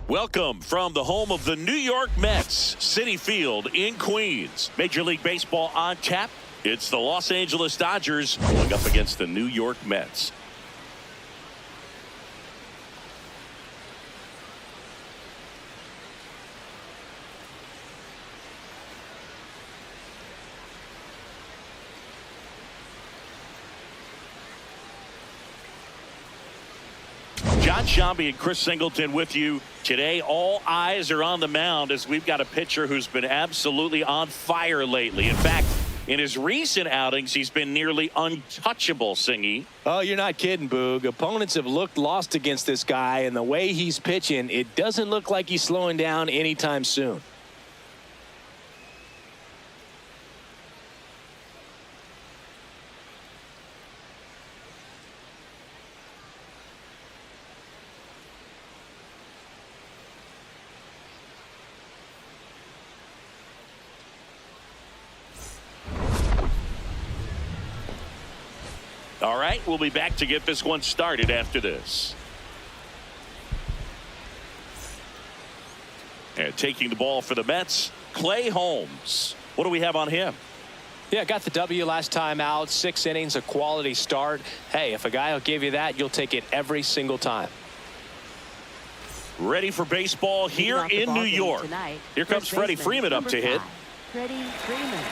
Welcome from the home of the New York Mets, Citi Field in Queens. Major League Baseball on tap. It's the Los Angeles Dodgers going up against the New York Mets. John Shambi and Chris Singleton with you today. All eyes are on the mound as we've got a pitcher who's been absolutely on fire lately. In fact, in his recent outings, he's been nearly untouchable, Singy. Oh, you're not kidding, Boog. Opponents have looked lost against this guy, and the way he's pitching, it doesn't look like he's slowing down anytime soon. All right, we'll be back to get this one started after this. And taking the ball for the Mets, Clay Holmes. What do we have on him? Yeah, got the W last time out. 6 innings, a quality start. Hey, if a guy will give you that, you'll take it every single time. Ready for baseball here in New York. Here comes Freddie Freeman up to hit. Freddie Freeman.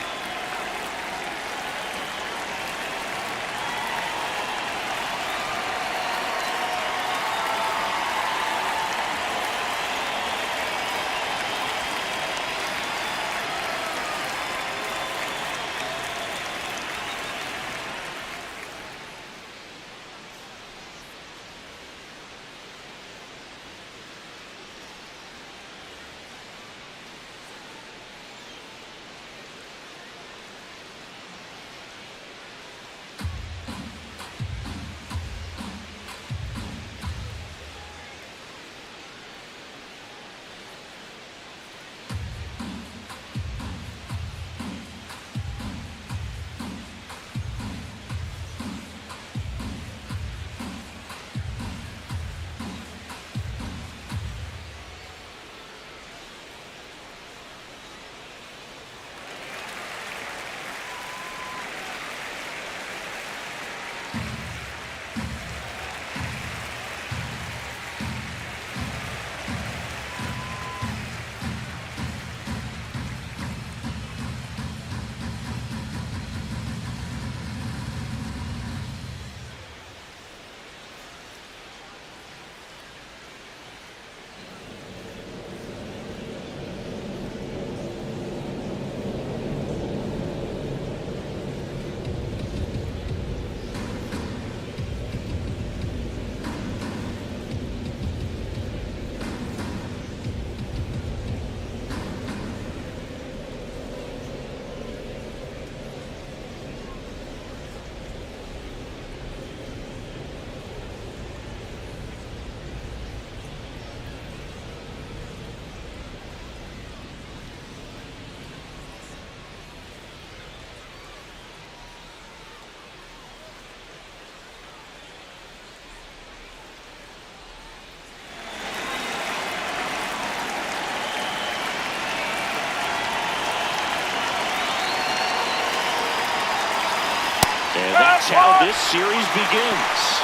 And that's how this series begins.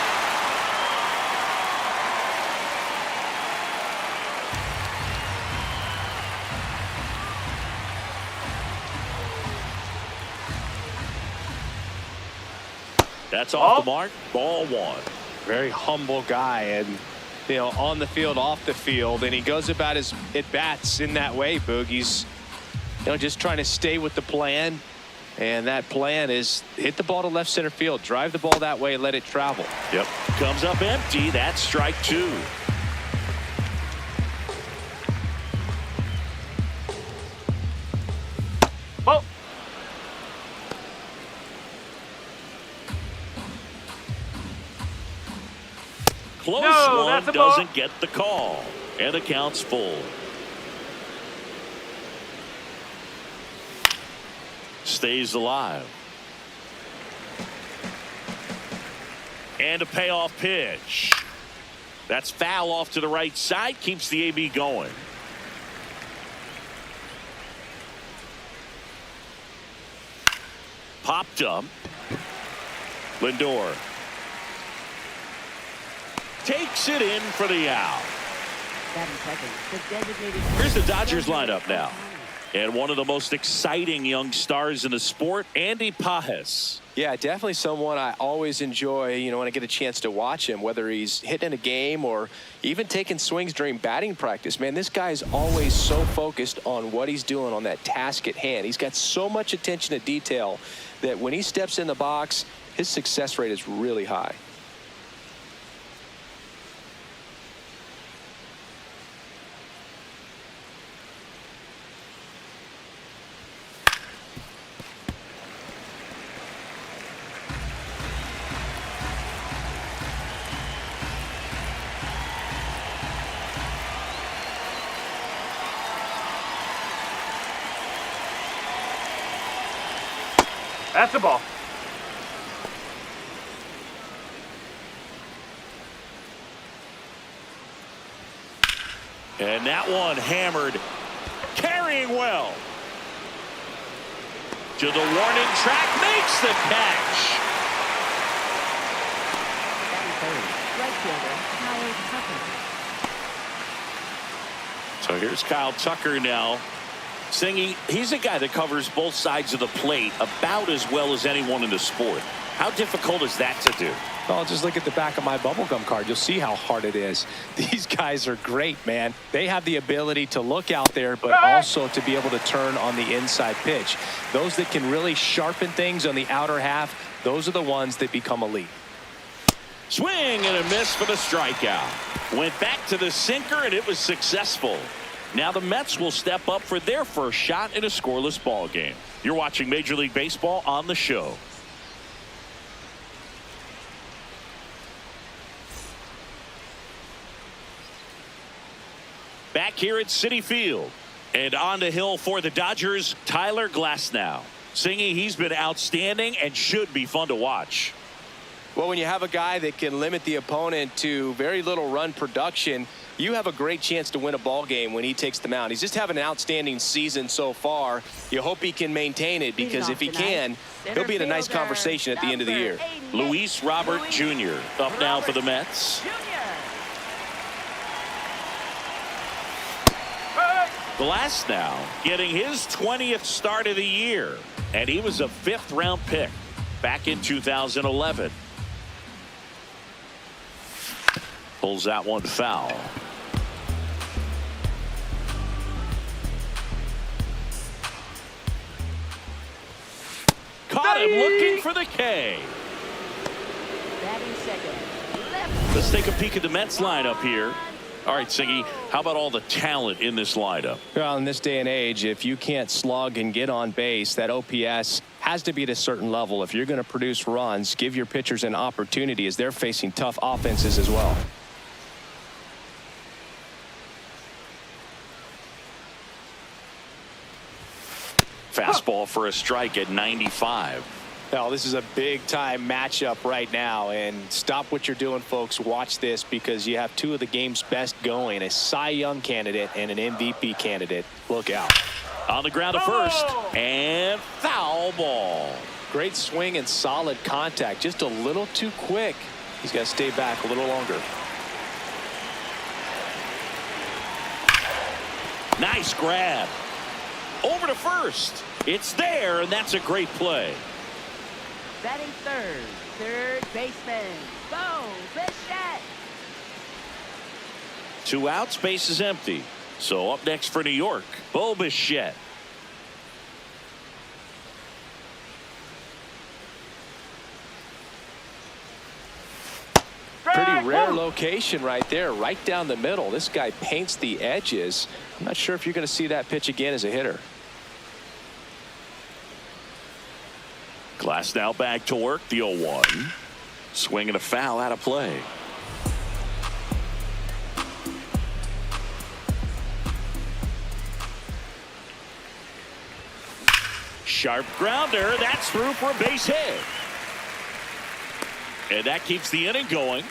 That's off the mark. Ball one. Very humble guy, and on the field, off the field, and he goes about his at-bats in that way, Boog. He's just trying to stay with the plan. And that plan is hit the ball to left center field, drive the ball that way, let it travel. Yep. Comes up empty. That's strike two. Oh. Close No, one that's a ball. doesn't get the call. And the count's full. Stays alive. And a payoff pitch. That's foul off to the right side. Keeps the AB going. Popped up. Lindor takes it in for the out. Here's the Dodgers lineup now. And one of the most exciting young stars in the sport, Andy Pages. Yeah, definitely someone I always enjoy, when I get a chance to watch him, whether he's hitting a game or even taking swings during batting practice. Man, this guy is always so focused on what he's doing on that task at hand. He's got so much attention to detail that when he steps in the box, his success rate is really high. That's the ball. And that one hammered, carrying well. To the warning track, makes the catch. So here's Kyle Tucker now. Singy, he's a guy that covers both sides of the plate about as well as anyone in the sport. How difficult is that to do? Well, just look at the back of my bubblegum card. You'll see how hard it is. These guys are great, man. They have the ability to look out there, but also to be able to turn on the inside pitch. Those that can really sharpen things on the outer half, those are the ones that become elite. Swing and a miss for the strikeout. Went back to the sinker, and it was successful. Now the Mets will step up for their first shot in a scoreless ball game. You're watching Major League Baseball on the show. Back here at Citi Field. And on the hill for the Dodgers, Tyler Glasnow. Singy, he's been outstanding and should be fun to watch. Well, when you have a guy that can limit the opponent to very little run production, you have a great chance to win a ball game when he takes the mound. He's just having an outstanding season so far. You hope he can maintain it, because if he can, he'll be in a nice conversation at the end of the year. Luis Robert Jr. up now for the Mets. Glasnow getting his 20th start of the year, and he was a 5th-round pick back in 2011. Pulls that one foul. Caught him looking for the K. Let's take a peek at the Mets lineup here. All right, Siggy, how about all the talent in this lineup? Well, in this day and age, if you can't slug and get on base, that OPS has to be at a certain level. If you're going to produce runs, give your pitchers an opportunity, as they're facing tough offenses as well. Fastball for a strike at 95. Well, this is a big-time matchup right now, and stop what you're doing, folks. Watch this, because you have two of the game's best going, a Cy Young candidate and an MVP candidate. Look out. On the ground to first, and foul ball. Great swing and solid contact, just a little too quick. He's got to stay back a little longer. Nice grab. Over to first. It's there, and that's a great play. Batting third baseman, Bo Bichette. 2 outs, base is empty. So up next for New York, Bo Bichette. Pretty rare location right there, right down the middle. This guy paints the edges. I'm not sure if you're going to see that pitch again as a hitter. Glasnow back to work, the 0-1. Swing and a foul out of play. Sharp grounder, that's through for a base hit. And that keeps the inning going.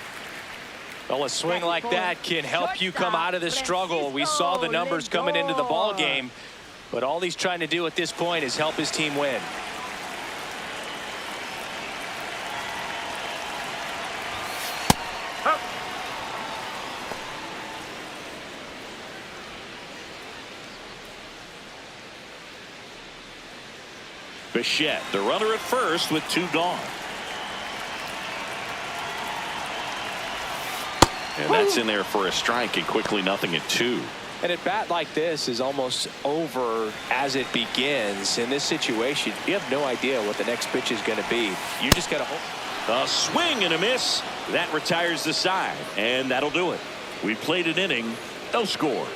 Well, a swing like that can help you come out of this struggle. We saw the numbers coming into the ball game, but all he's trying to do at this point is help his team win. Bichette, the runner at first with 2 gone. And that's in there for a strike, and quickly nothing at 2. And at bat like this is almost over as it begins. In this situation, you have no idea what the next pitch is going to be. You just got to hope. A swing and a miss. That retires the side, and that'll do it. We played an inning, no score.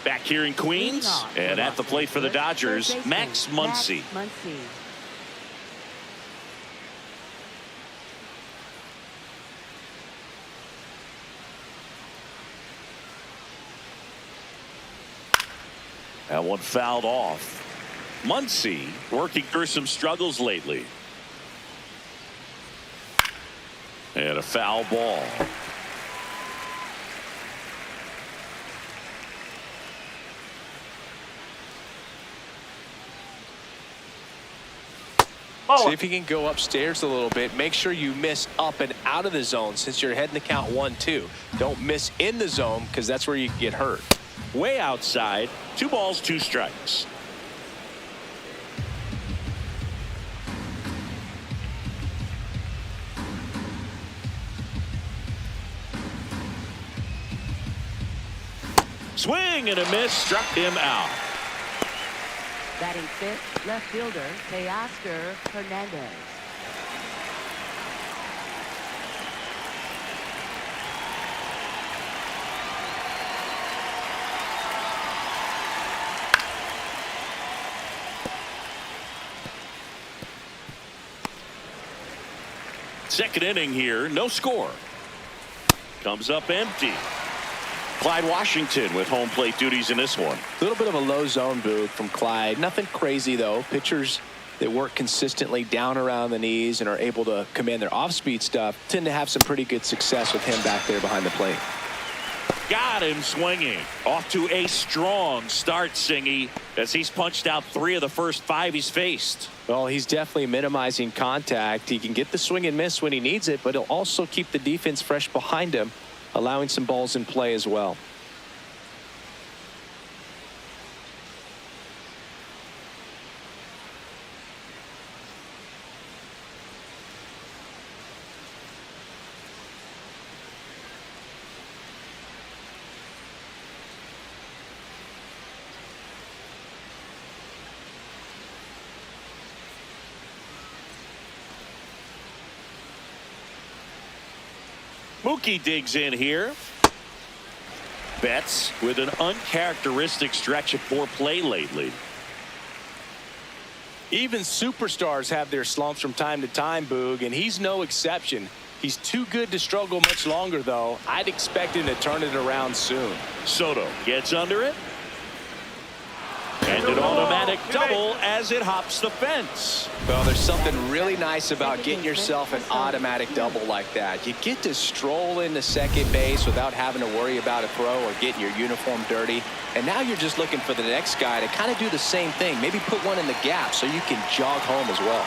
Back here in Queens, and at the plate for the Dodgers, Max Muncy. That one fouled off. Muncy working through some struggles lately. And a foul ball. See if you can go upstairs a little bit. Make sure you miss up and out of the zone since you're heading to count 1-2. Don't miss in the zone because that's where you can get hurt. Way outside. 2 balls, 2 strikes. Swing and a miss, struck him out. Batting 5th, left fielder, Teoscar Hernandez. Second inning here, no score. Comes up empty. Clyde Washington with home plate duties in this one. A little bit of a low zone boot from Clyde. Nothing crazy, though. Pitchers that work consistently down around the knees and are able to command their off-speed stuff tend to have some pretty good success with him back there behind the plate. Got him swinging. Off to a strong start, Singy, as he's punched out 3 of the first 5 he's faced. Well, he's definitely minimizing contact. He can get the swing and miss when he needs it, but he'll also keep the defense fresh behind him, allowing some balls in play as well. Mookie digs in here. Betts with an uncharacteristic stretch of poor play lately. Even superstars have their slumps from time to time, Boog, and he's no exception. He's too good to struggle much longer, though. I'd expect him to turn it around soon. Soto gets under it. And an automatic double as it hops the fence. Well, there's something really nice about getting yourself an automatic double like that. You get to stroll into second base without having to worry about a throw or getting your uniform dirty. And now you're just looking for the next guy to kind of do the same thing. Maybe put one in the gap so you can jog home as well.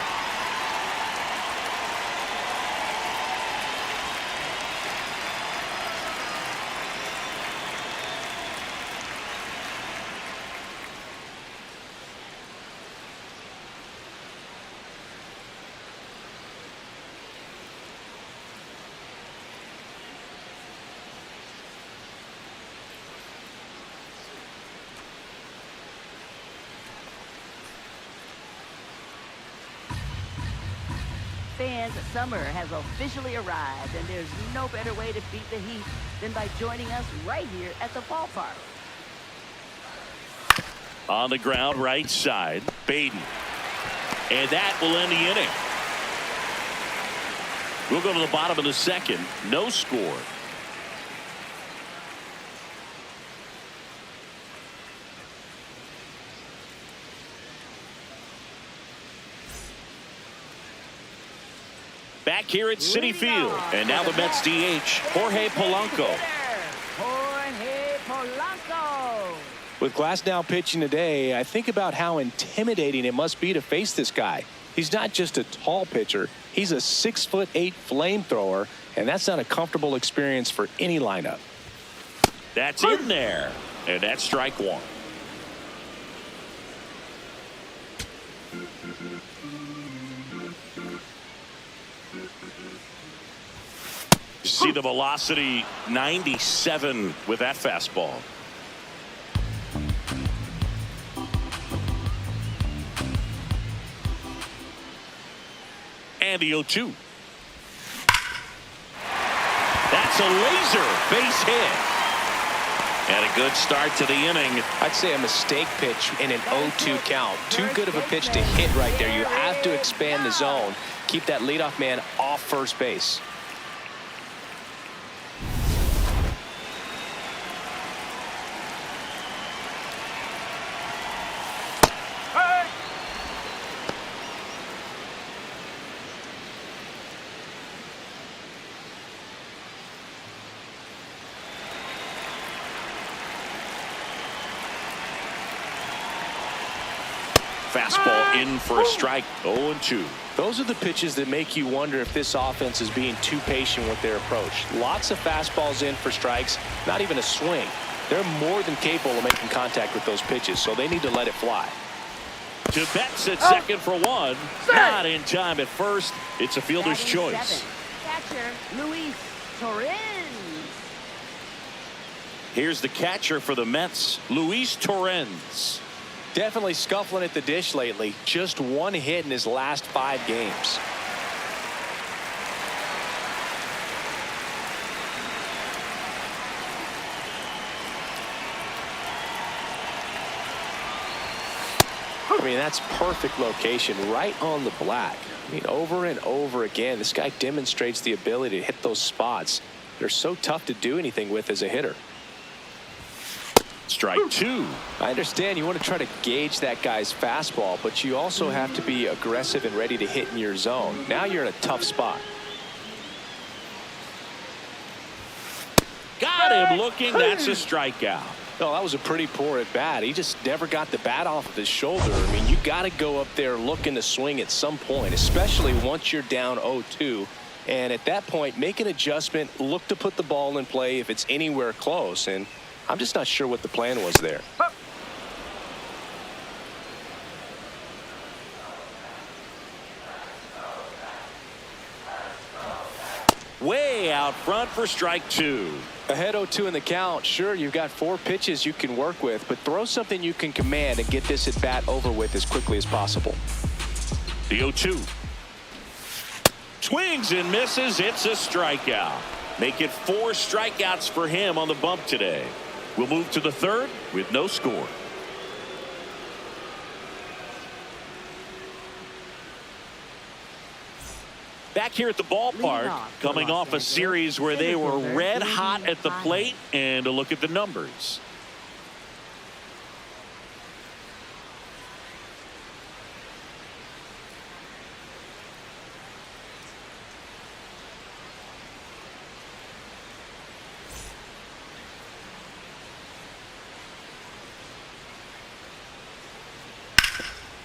Fans, summer has officially arrived, and there's no better way to beat the heat than by joining us right here at the ballpark. On the ground, right side, Baden. And that will end the inning. We'll go to the bottom of the second. No score. Back here at Citi Field. And now the Mets DH, Jorge Polanco. Jorge Polanco. With Glasnow pitching today, I think about how intimidating it must be to face this guy. He's not just a tall pitcher. He's a 6'8" flamethrower, and that's not a comfortable experience for any lineup. That's in there. And that's strike one. You see the velocity 97 with that fastball. And the 0-2. That's a laser base hit. And a good start to the inning. I'd say a mistake pitch in an 0-2 count. Too good of a pitch to hit right there. You have to expand the zone. Keep that leadoff man off first base. Fastball in for a strike. 0-2. Those are the pitches that make you wonder if this offense is being too patient with their approach. Lots of fastballs in for strikes, not even a swing. They're more than capable of making contact with those pitches, so they need to let it fly. To Betts at second for one. Not in time at first. It's a fielder's choice. Catcher Luis Torrens. Here's the catcher for the Mets, Luis Torrens. Definitely scuffling at the dish lately. Just one hit in his last 5 games. I mean, that's perfect location, right on the black. I mean, over and over again, this guy demonstrates the ability to hit those spots. They're so tough to do anything with as a hitter. Strike 2. I understand you want to try to gauge that guy's fastball, but you also have to be aggressive and ready to hit in your zone. Now you're in a tough spot. Got him looking. That's a strikeout. Oh, that was a pretty poor at bat. He just never got the bat off of his shoulder. I mean, you got to go up there looking to swing at some point, especially once you're down 0-2. And at that point, make an adjustment, look to put the ball in play if it's anywhere close. And I'm just not sure what the plan was there. Way out front for strike 2. Ahead 0-2 in the count. Sure, you've got 4 pitches you can work with, but throw something you can command and get this at bat over with as quickly as possible. The 0-2. Swings and misses. It's a strikeout. Make it 4 strikeouts for him on the bump today. We'll move to the third with no score. Back here at the ballpark, coming off a series where they were red hot at the plate, and a look at the numbers.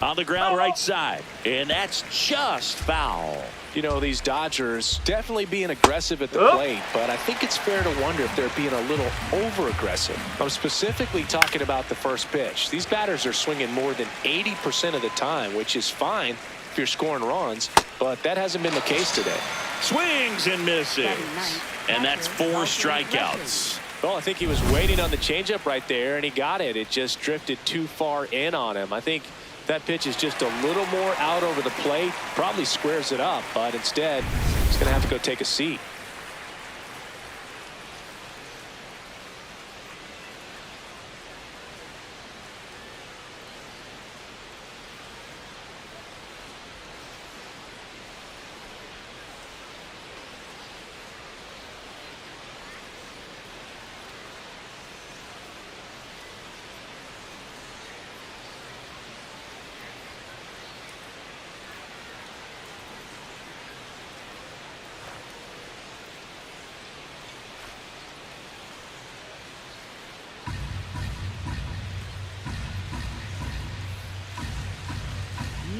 On the ground right side, and that's just foul. You know, these Dodgers definitely being aggressive at the plate, but I think it's fair to wonder if they're being a little over-aggressive. I'm specifically talking about the first pitch. These batters are swinging more than 80% of the time, which is fine if you're scoring runs, but that hasn't been the case today. Swings and misses, and that's 4 strikeouts. Well, I think he was waiting on the changeup right there, and he got it. It just drifted too far in on him. I think that pitch is just a little more out over the plate, probably squares it up, but instead he's going to have to go take a seat.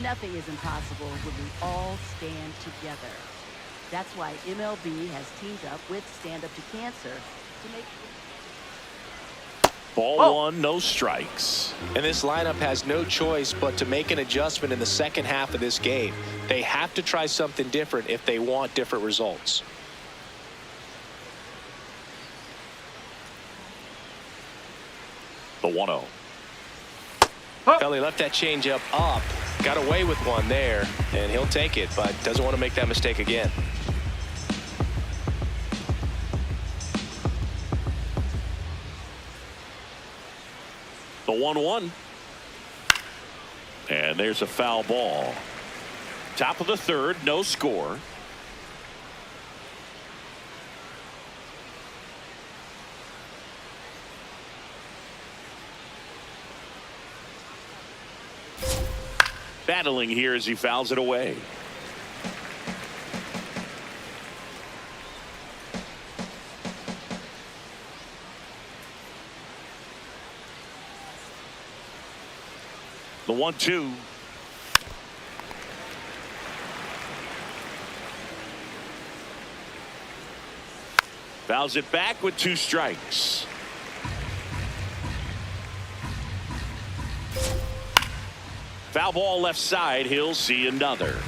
Nothing is impossible when we all stand together. That's why MLB has teamed up with Stand Up to Cancer to make Ball one, no strikes. And this lineup has no choice but to make an adjustment in the second half of this game. They have to try something different if they want different results. The 1-0. Felly left that changeup up, got away with one there, and he'll take it, but doesn't want to make that mistake again. The 1-1. And there's a foul ball. Top of the third, no score. Battling here as he fouls it away. The 1-2. Fouls it back with 2 strikes. Foul ball left side. He'll see another.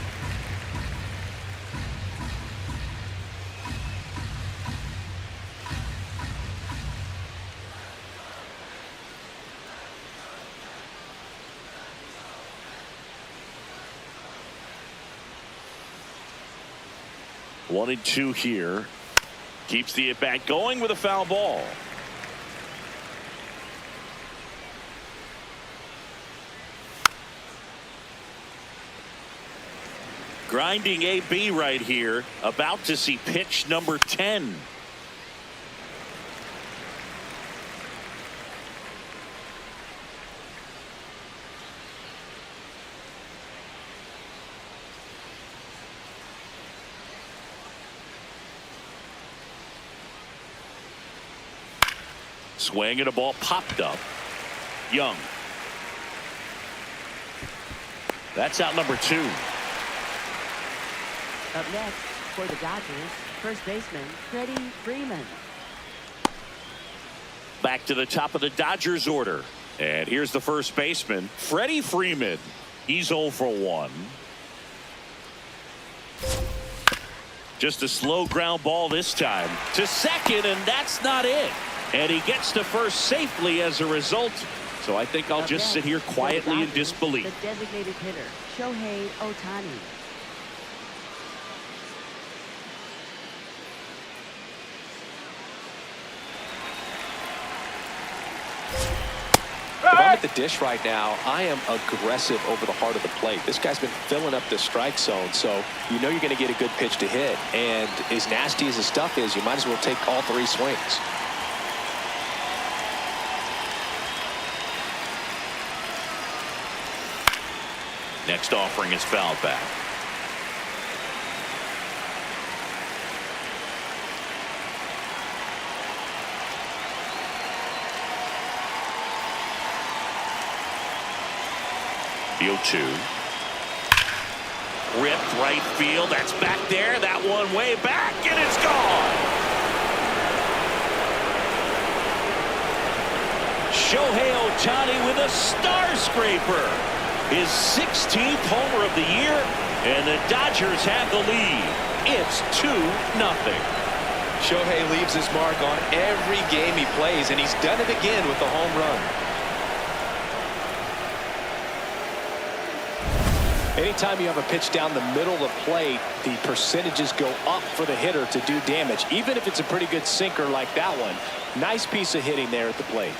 One and two here. Keeps the at bat going with a foul ball. Grinding AB right here. About to see pitch number 10. Swing and a ball popped up. Young. That's out number 2. Up next for the Dodgers, first baseman Freddie Freeman. Back to the top of the Dodgers order. And here's the first baseman, Freddie Freeman. He's 0 for 1. Just a slow ground ball this time to second, and that's not it. And he gets to first safely as a result. So I think I'll just sit here quietly in disbelief. The designated hitter, Shohei Ohtani. If I'm at the dish right now, I am aggressive over the heart of the plate. This guy's been filling up the strike zone, so you know you're going to get a good pitch to hit. And as nasty as the stuff is, you might as well take all 3 swings. Next offering is fouled back. The 0-2. Ripped right field. That's back there. That one way back, and it's gone. Shohei Ohtani with a star scraper. His 16th homer of the year, and the Dodgers have the lead. It's 2-0. Shohei leaves his mark on every game he plays, and he's done it again with a home run. Anytime you have a pitch down the middle of the plate, the percentages go up for the hitter to do damage, even if it's a pretty good sinker like that one. Nice piece of hitting there at the plate.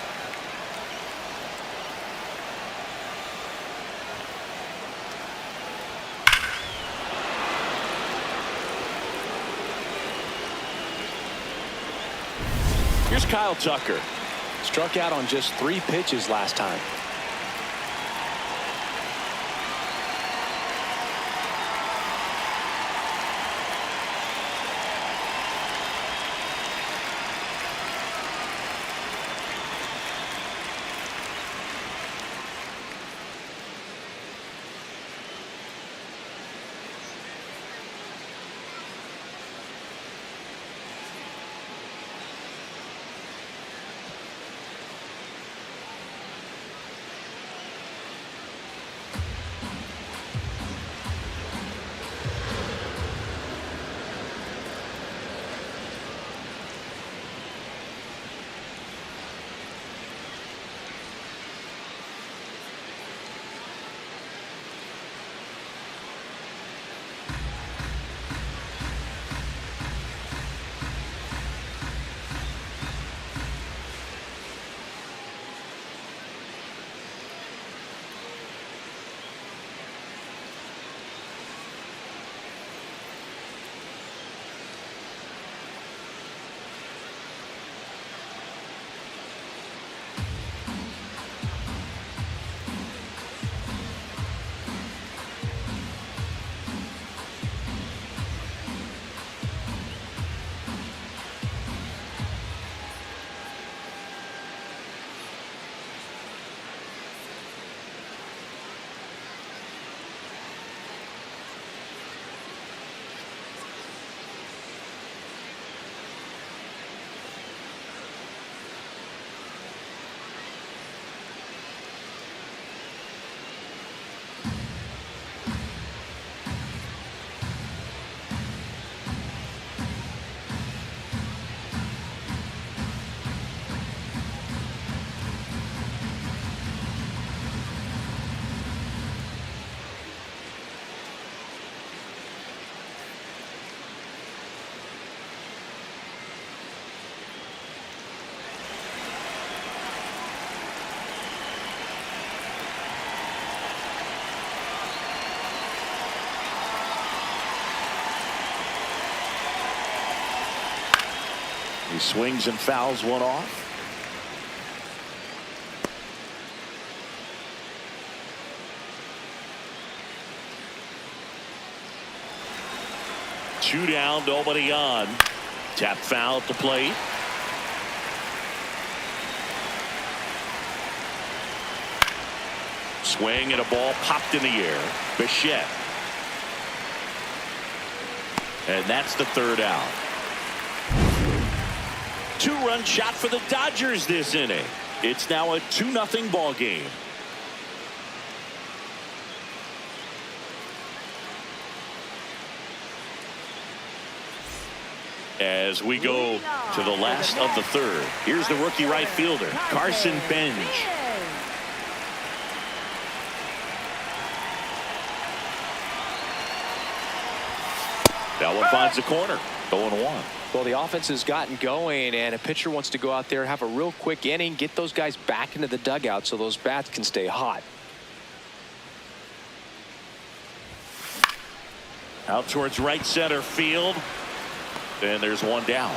Here's Kyle Tucker. Struck out on just 3 pitches last time. He swings and fouls one off. Two down, nobody on. Tap foul at the plate. Swing and a ball popped in the air. Bichette. And that's the third out. Two-run shot for the Dodgers this inning. It's now a 2-0 ball game. As we go to the last of the third, here's the rookie right fielder, Carson Benj. That one finds the corner. 0-1. Well, the offense has gotten going, and a pitcher wants to go out there, have a real quick inning, get those guys back into the dugout so those bats can stay hot. Out towards right center field. And there's one down.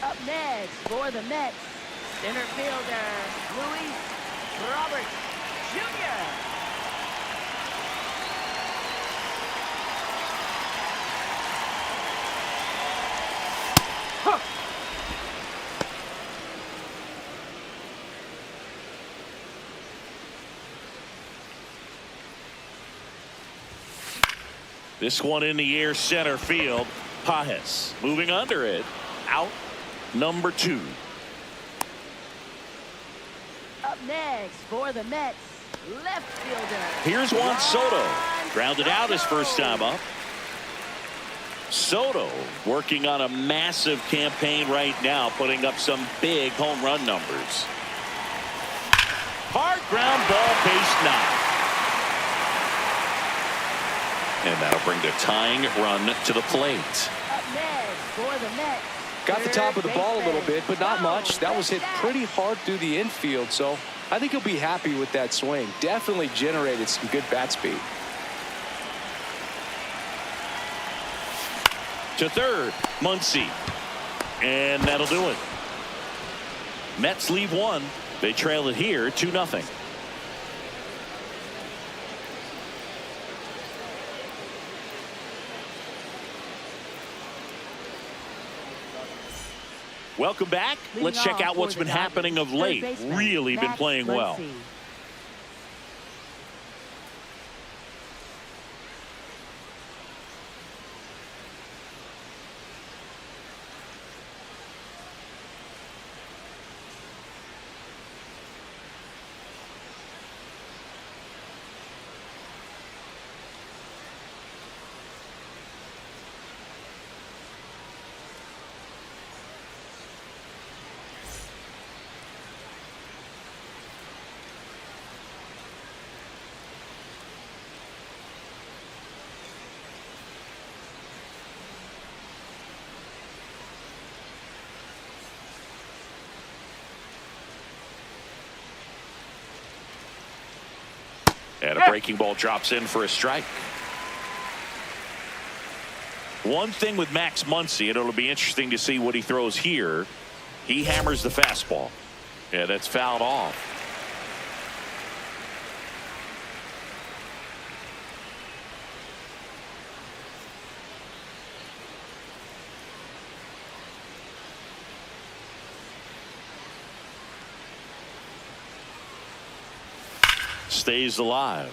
Up next for the Mets, center fielder Luis Robert Jr. This one in the air, center field. Pajes moving under it. Out number 2. Up next for the Mets, left fielder. Here's Juan Soto. Grounded out his first time up. Soto working on a massive campaign right now, putting up some big home run numbers. Hard ground ball, base 9. And that'll bring the tying run to the plate. Up next for the Mets. Got the top of the ball a little bit, but not much. That was hit pretty hard through the infield, so I think he'll be happy with that swing. Definitely generated some good bat speed. To third, Muncy. And that'll do it. Mets leave one. They trail it here 2-0. Welcome back. Let's check out what's been happening of late. Really been playing well. And a breaking ball drops in for a strike. One thing with Max Muncy, and it'll be interesting to see what he throws here. He hammers the fastball. Yeah, that's fouled off. Stays alive.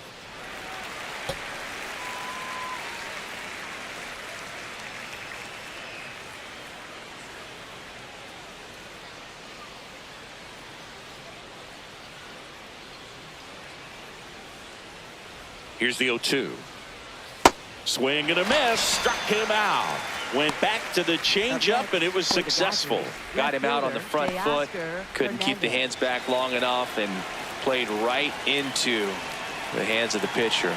Here's the 0-2. Swing and a miss. Struck him out. Went back to the changeup, and it was successful. Got him out on the front foot. Couldn't keep the hands back long enough and played right into the hands of the pitcher.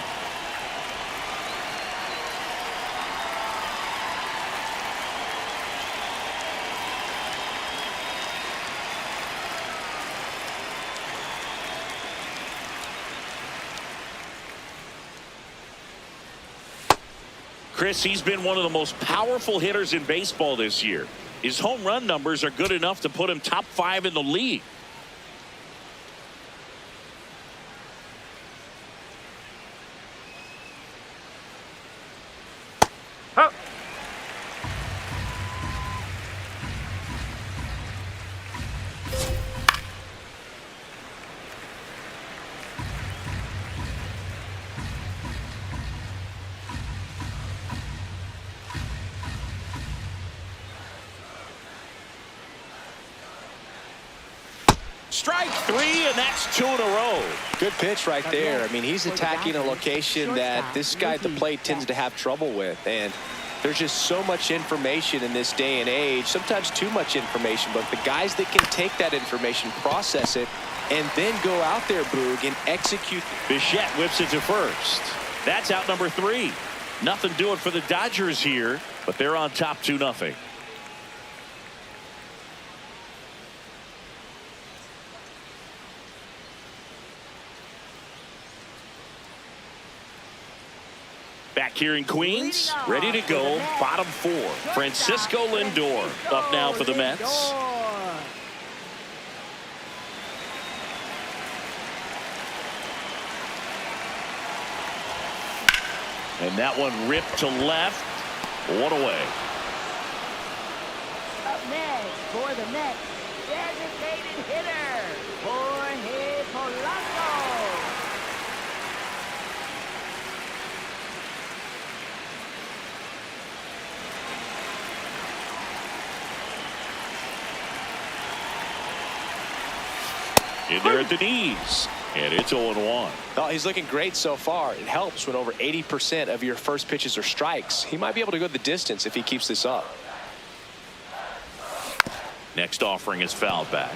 Chris, he's been one of the most powerful hitters in baseball this year. His home run numbers are good enough to put him top 5 in the league. Strike 3, and that's 2 in a row. Good pitch right there. I mean, he's attacking a location that this guy at the plate tends to have trouble with. And there's just so much information in this day and age, sometimes too much information. But the guys that can take that information, process it, and then go out there, Boog, and execute. Bichette whips it to first. That's out number 3. Nothing doing for the Dodgers here, but they're on top 2-0. Back here in Queens, ready to go, bottom 4. Francisco Lindor up now for the Mets. And that one ripped to left. One away. Up next for the Mets, designated hitter, Jorge Polanco. In there at the knees. And it's 0-1. Oh, he's looking great so far. It helps when over 80% of your first pitches are strikes. He might be able to go the distance if he keeps this up. Next offering is fouled back.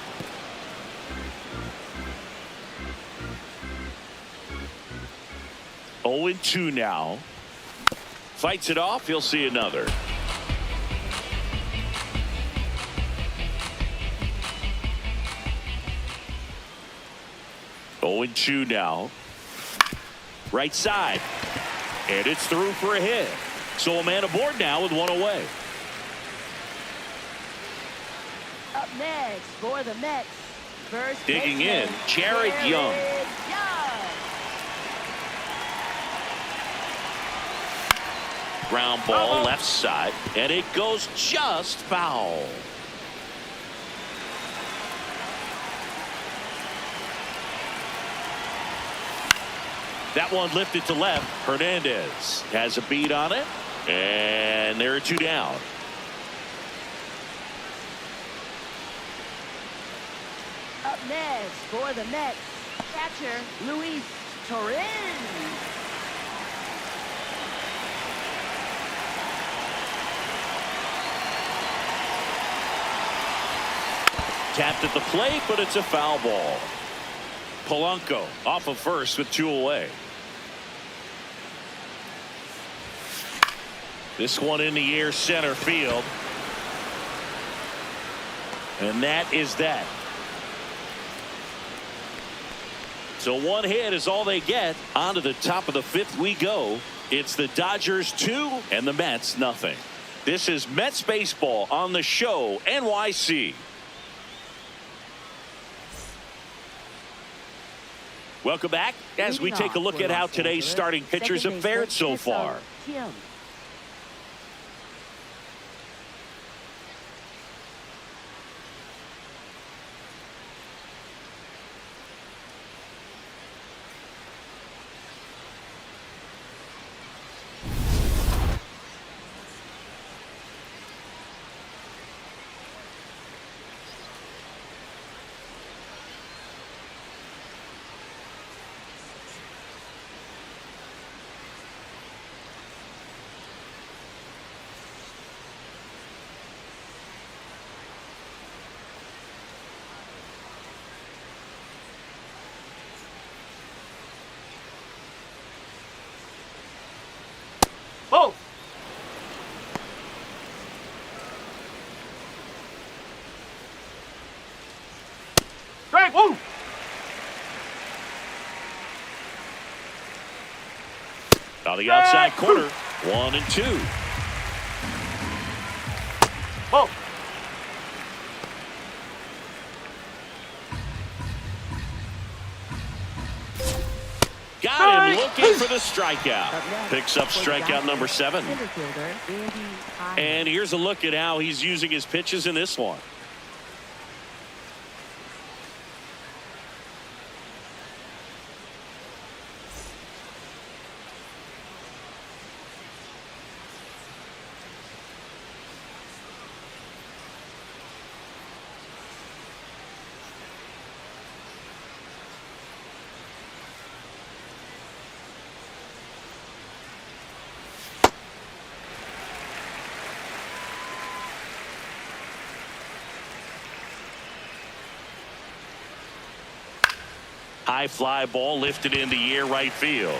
Oh, 0-2 now. Fights it off. He'll see another. Oh, 0-2 now. Right side. And it's through for a hit. So a man aboard now with 1 away. Up next for the Mets, first Digging in, baseman, Jared Young. Ground ball left side, and it goes just foul. That one lifted to left. Hernandez has a beat on it, and there are 2 down. Up next for the Mets, catcher Luis Torres. Tapped at the plate, but it's a foul ball. Polanco off of first with 2 away. This one in the air, center field. And that is that. So 1 hit is all they get. On to the top of the 5th we go. It's the Dodgers 2 and the Mets nothing. This is Mets baseball on the show NYC. Welcome back as we take a look at how today's starting pitchers have fared so far. Oh! Strike, woo! On the outside corner, 1-2. Oh. Got him looking for the strikeout. Picks up strikeout number 7. And here's a look at how he's using his pitches in this one. High fly ball lifted in the air, right field.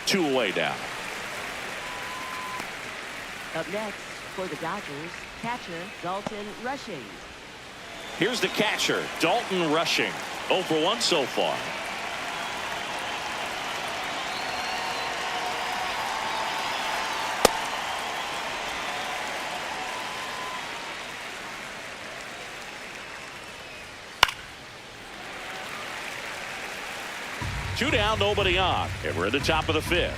2 away now. Up next for the Dodgers, catcher Dalton Rushing. Here's the catcher, Dalton Rushing. 0 for 1 so far. Two down, nobody on, and we're at the top of the 5th.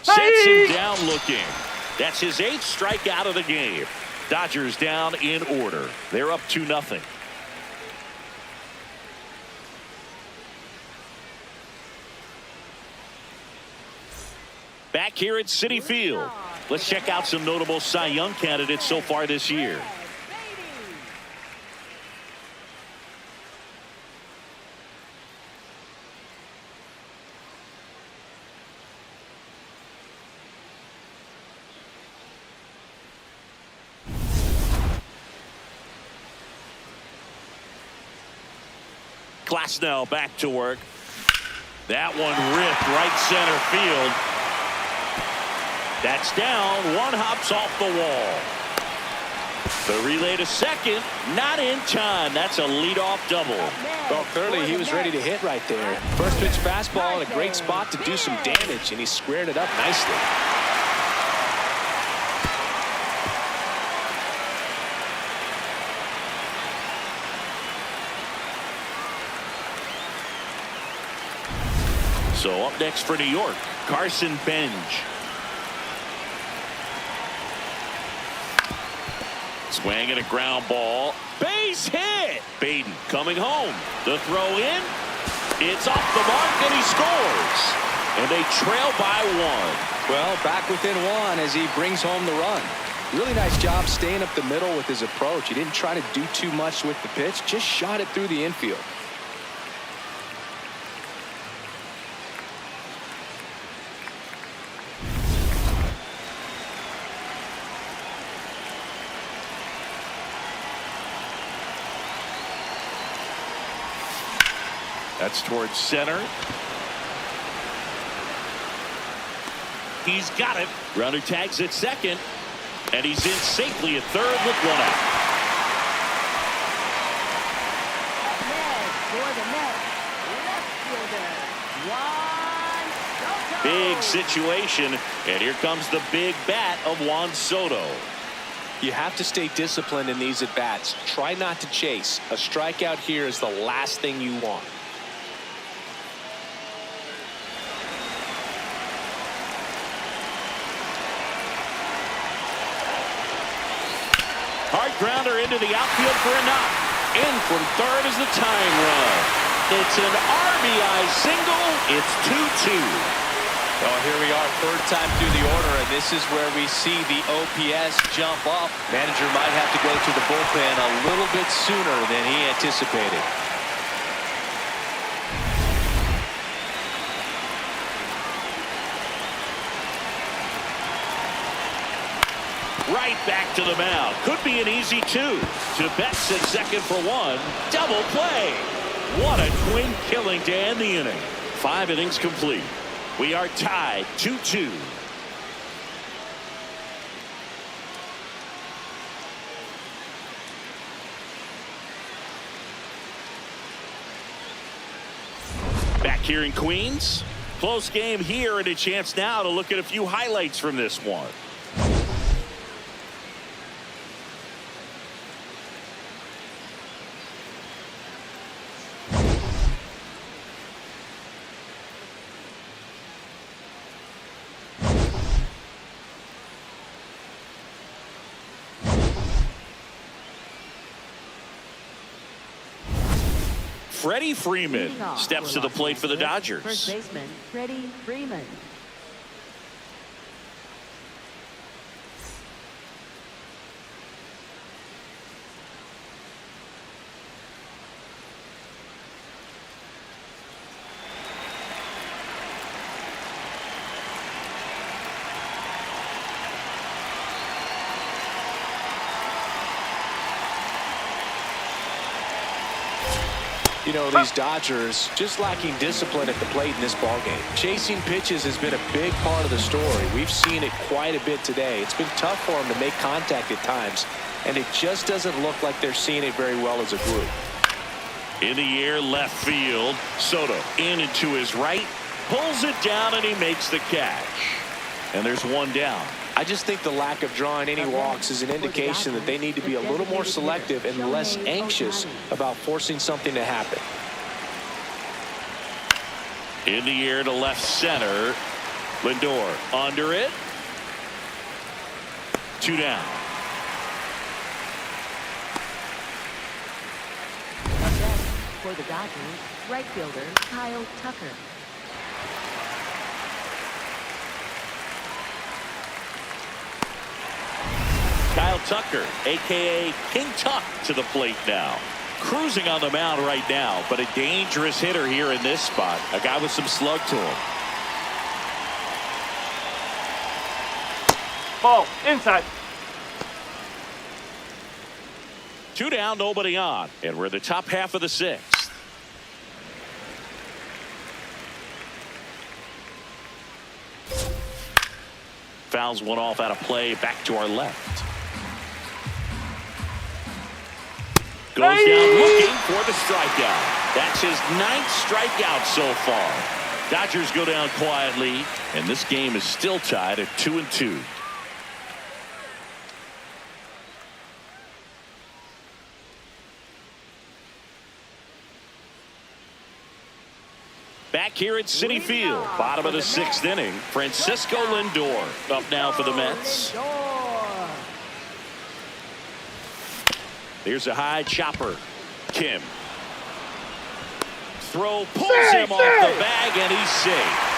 Sets him down looking. That's his 8th strikeout of the game. Dodgers down in order. They're up 2-0. Back here at Citi Field, let's check out some notable Cy Young candidates so far this year. Glasnow back to work. That one ripped right center field. That's down. One hops off the wall. The relay to second, not in time. That's a leadoff double. Well, clearly he was ready to hit right there. First pitch fastball in a great spot to do some damage, and he squared it up nicely. So up next for New York, Carson Benj. Swing and a ground ball. Base hit. Baden coming home. The throw in. It's off the mark and he scores. And they trail by 1. Well, back within 1 as he brings home the run. Really nice job staying up the middle with his approach. He didn't try to do too much with the pitch. Just shot it through the infield. That's towards center. He's got it. Runner tags at second. And he's in safely at third with 1 out. For the net, left fielder, Juan Soto. Big situation. And here comes the big bat of Juan Soto. You have to stay disciplined in these at-bats. Try not to chase. A strikeout here is the last thing you want. Hard grounder into the outfield for a knock. In from third is the tying run. It's an RBI single. It's 2-2. Well, here we are, third time through the order, and this is where we see the OPS jump up. Manager might have to go to the bullpen a little bit sooner than he anticipated. Right back to the mound. Could be an easy 2. To Betts at second for 1. Double play. What a twin killing to end the inning. 5 innings complete. We are tied 2-2. here in Queens. Close game here, and a chance now to look at a few highlights from this one. Freddie Freeman steps to the plate for the Dodgers. First baseman, Freddie Freeman. You know, these Dodgers just lacking discipline at the plate in this ballgame. Chasing pitches has been a big part of the story. We've seen it quite a bit today. It's been tough for them to make contact at times, and it just doesn't look like they're seeing it very well as a group. In the air, left field. Soto in and to his right. Pulls it down, and he makes the catch. And there's one down. I just think the lack of drawing any walks is an indication that they need to be a little more selective and less anxious about forcing something to happen. In the air to left center. Lindor under it. 2 down. Up next for the Dodgers, right fielder Kyle Tucker. Kyle Tucker, a.k.a. King Tuck, to the plate now. Cruising on the mound right now, but a dangerous hitter here in this spot. A guy with some slug to him. Ball, inside. 2 down, nobody on. And we're in the top half of the 6th. Fouls one off out of play, back to our left. Goes down looking for the strikeout. That's his 9th strikeout so far. Dodgers go down quietly, and this game is still tied at 2-2. Back here at Citi Field, bottom of the 6th inning, Francisco Lindor up now for the Mets. Here's a high chopper. Kim. Throw pulls him off the bag, and he's safe.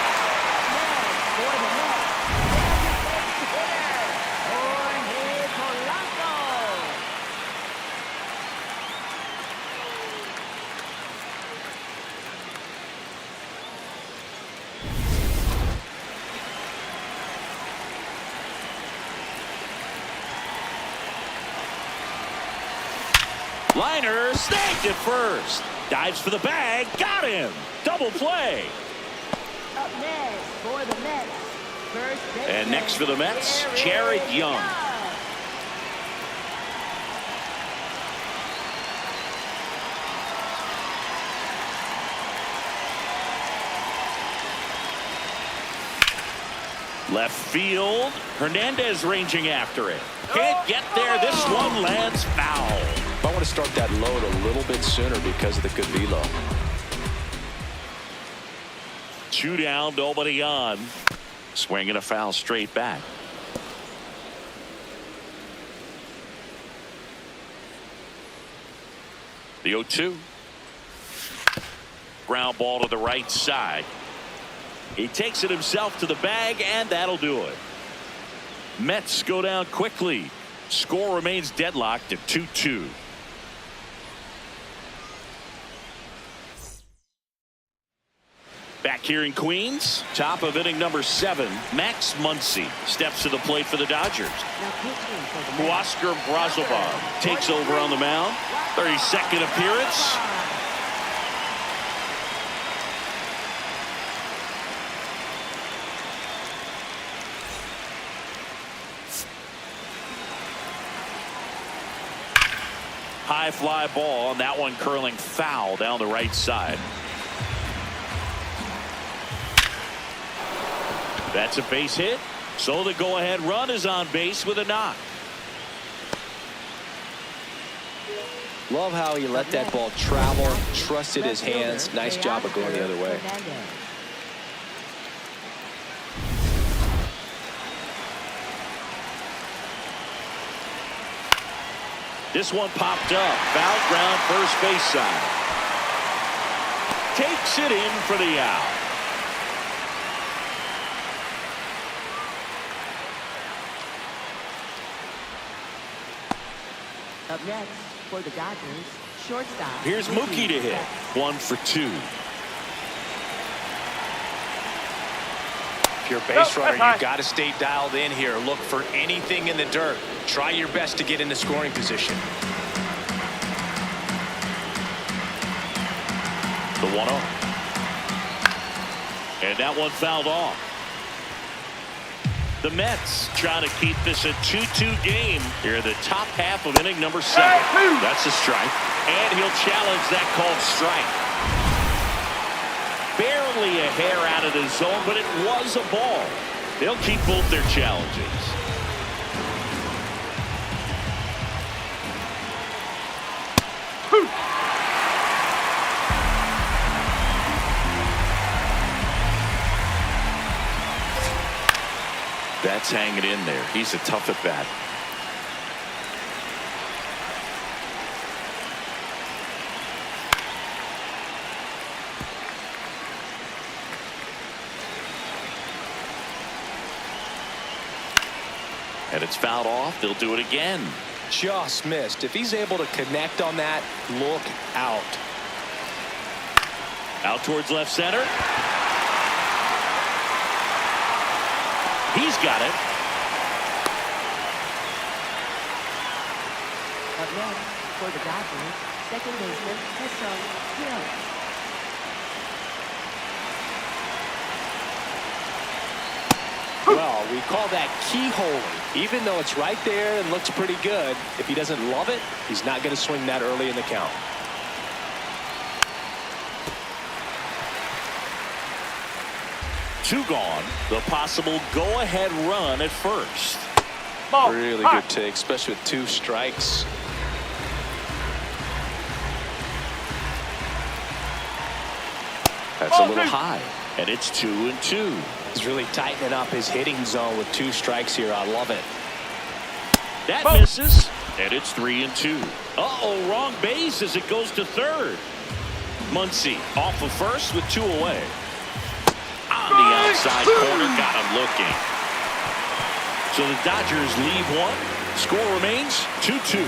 Liner snagged it first. Dives for the bag. Got him. Double play. Up next for the Mets, first baseman, And next for the Mets, Jared Young. Left field. Hernandez ranging after it. Can't get there. This one lands foul. I want to start that load a little bit sooner because of the good velo. 2 down, nobody on. Swinging a foul straight back. The 0-2. Ground ball to the right side. He takes it himself to the bag, and that'll do it. Mets go down quickly. Score remains deadlocked at 2-2. Back here in Queens, top of inning number 7, Max Muncy steps to the plate for the Dodgers. Oscar Brazobar takes over on the mound. 32nd appearance. High fly ball, and that one curling foul down the right side. That's a base hit. So the go-ahead run is on base with a knock. Love how he let that ball travel, trusted his hands. Nice job of going the other way. This one popped up. Foul ground, first base side. Takes it in for the out. Up next for the Dodgers, shortstop. Here's Mookie to hit. 1 for 2. If you're a base runner, you've got to stay dialed in here. Look for anything in the dirt. Try your best to get into scoring position. The 1-0. And that one fouled off. The Mets trying to keep this a 2-2 game here in the top half of inning number 7. That's a strike. And he'll challenge that called strike. Barely a hair out of the zone, but it was a ball. They'll keep both their challenges. That's hanging in there. He's a tough at bat. And it's fouled off. They'll do it again. Just missed. If he's able to connect on that, look out. Out towards left center. He's got it. Up next for the Dodgers, second baseman, Julio. Well, we call that keyholing. Even though it's right there and looks pretty good, if he doesn't love it, he's not going to swing that early in the count. Two gone. The possible go-ahead run at first. Really good take, especially with 2 strikes. That's a little high, and it's 2-2. He's really tightening up his hitting zone with 2 strikes here. I love it. That misses, and it's 3-2. Uh-oh, wrong base as it goes to third. Muncy off of first with 2 away. On the outside corner, got him looking. So the Dodgers leave 1. Score remains 2-2.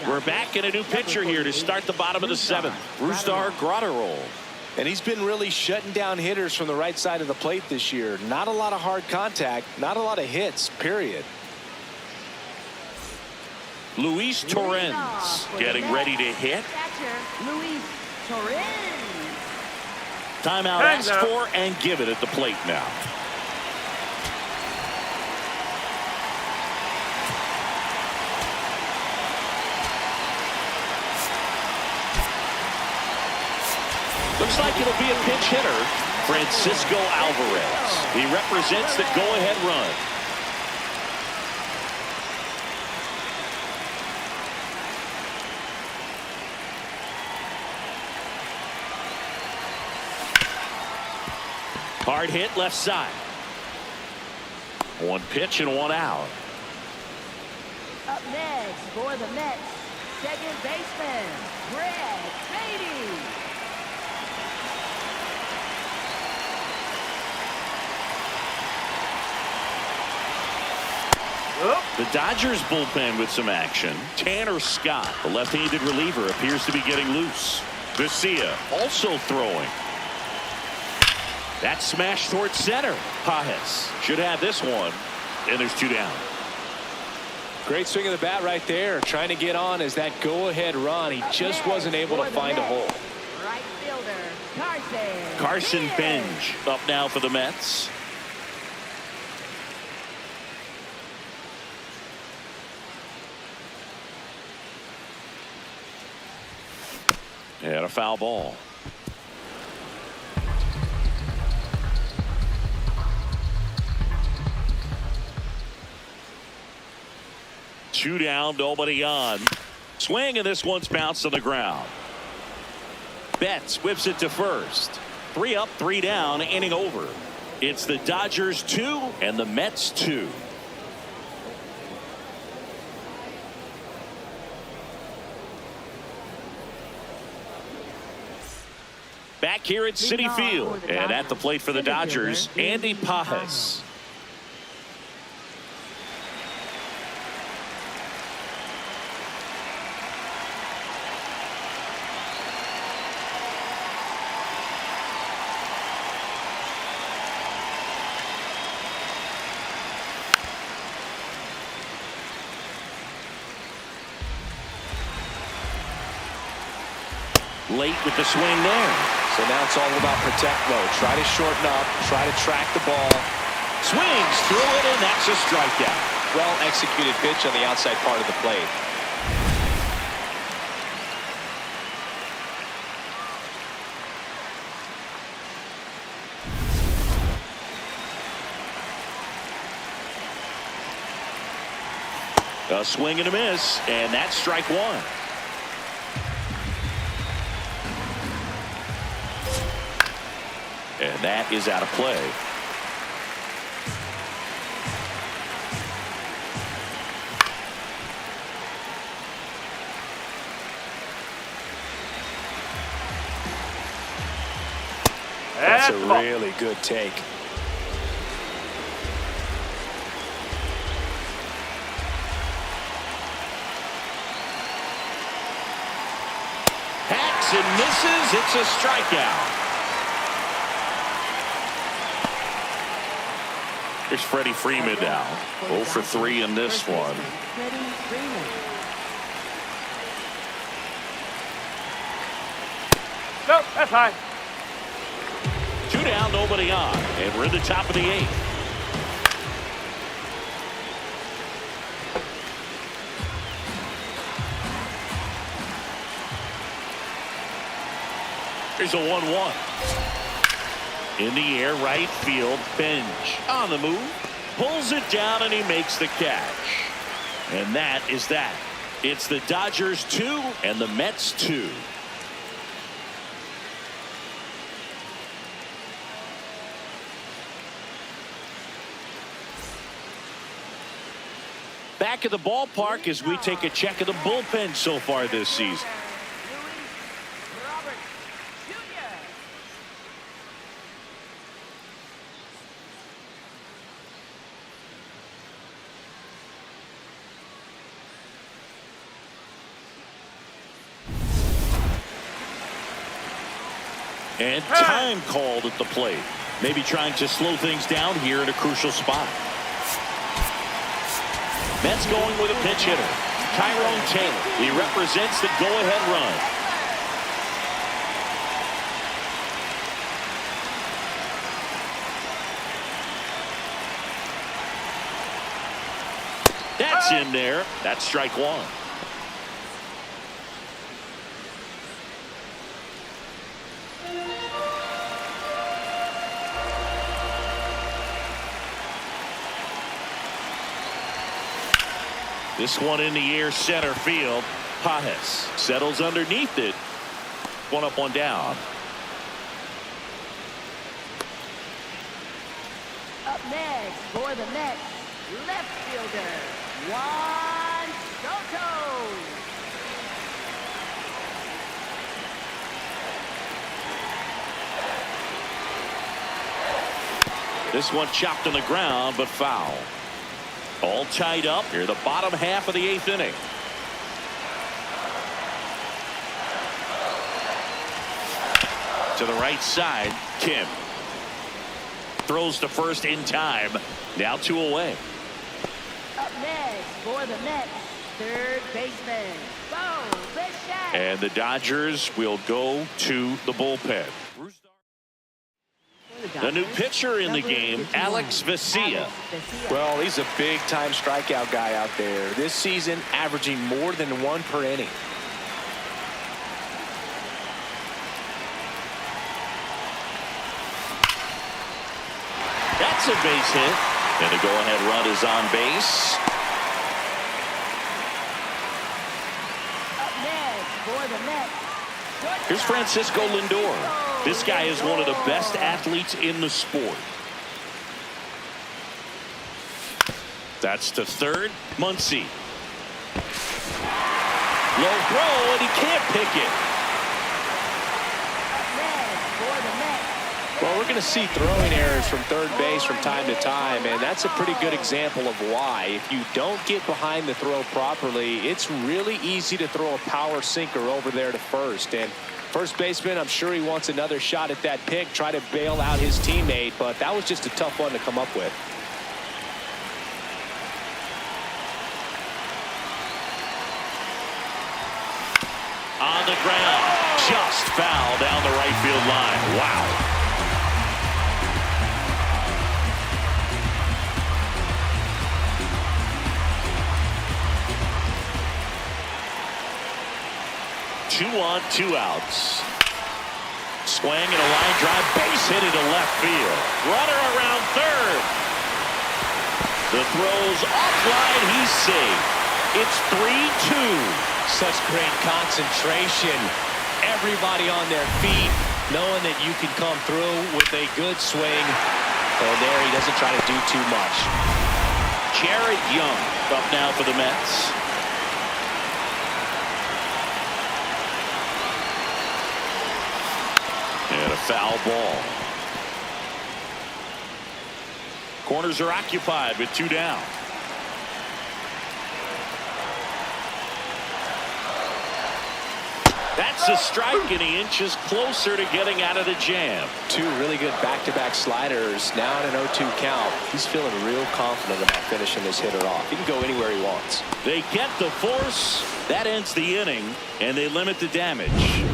We're back in a new pitcher here to start the bottom of the 7th. Rustar Graterol. And he's been really shutting down hitters from the right side of the plate this year. Not a lot of hard contact, not a lot of hits, period. Luis Torrens getting ready to hit. Luis Torrens. Timeout asked for and give it at the plate now. Looks like it'll be a pinch hitter, Francisco Alvarez. He represents the go-ahead run. Hard hit left side. 1 pitch and 1 out. Up next for the Mets, second baseman, Brad Beatty. The Dodgers bullpen with some action. Tanner Scott, the left-handed reliever, appears to be getting loose. Vesia also throwing. That smash towards center. Pajes should have this one. And there's 2 down. Great swing of the bat right there. Trying to get on as that go-ahead run. He just wasn't able to find a hole. Right fielder, Carson Bench up now for the Mets. And a foul ball. Two down, nobody on. Swing, and this one's bounced on the ground. Betts whips it to first. 3 up, 3 down, inning over. It's the Dodgers 2 and the Mets 2. Back here at Citi Field, and at the plate for the Dodgers, Andy Pajes. Late with the swing there. So now it's all about protect mode. Try to shorten up, try to track the ball. Swings through it, and that's a strikeout. Well executed pitch on the outside part of the plate. A swing and a miss, and that's strike one. And that is out of play. That's a really good take. Hacks and misses. It's a strikeout. Here's Freddie Freeman now. 0 for 3 in this one. Nope, that's high. 2 down, nobody on. And we're in the top of the 8th. Here's a 1-1. In the air, right field, Bench on the move, pulls it down, and he makes the catch. And that is that. It's the Dodgers 2 and the Mets 2. Back at the ballpark as we take a check of the bullpen so far this season. And time called at the plate. Maybe trying to slow things down here at a crucial spot. Mets going with a pinch hitter. Tyrone Taylor. He represents the go-ahead run. That's in there. That's strike one. This one in the air, center field. Pajes settles underneath it. 1 up, 1 down. Up next for the Mets, left fielder, Juan Soto. This one chopped on the ground, but foul. All tied up here, the bottom half of the 8th inning. To the right side, Kim throws to first in time. Now 2 away. Up next for the Mets, third baseman, Bo Bichette. And the Dodgers will go to the bullpen. The new pitcher in the game, Alex Vesia. Well, he's a big-time strikeout guy out there. This season, averaging more than 1 per inning. That's a base hit. And the go-ahead run is on base. Up next for the Mets. Here's Francisco Lindor. This guy is one of the best athletes in the sport. That's to third. Muncy. Low throw, and he can't pick it. Up next for the Mets. Well, we're going to see throwing errors from third base from time to time, and that's a pretty good example of why. If you don't get behind the throw properly, it's really easy to throw a power sinker over there to first. And first baseman, I'm sure he wants another shot at that pick, try to bail out his teammate, but that was just a tough one to come up with. On the ground, just foul down the right field line. Wow. Two on, two outs. Swing and a line drive, base hit into left field. Runner around third. The throw's offline, he's safe. It's 3-2. Such great concentration. Everybody on their feet, knowing that you can come through with a good swing. And there he doesn't try to do too much. Jared Young up now for the Mets. And a foul ball. Corners are occupied with two down. That's a strike, and he inches closer to getting out of the jam. Two really good back-to-back sliders. Now in an 0-2 count. He's feeling real confident about finishing this hitter off. He can go anywhere he wants. They get the force. That ends the inning, and they limit the damage.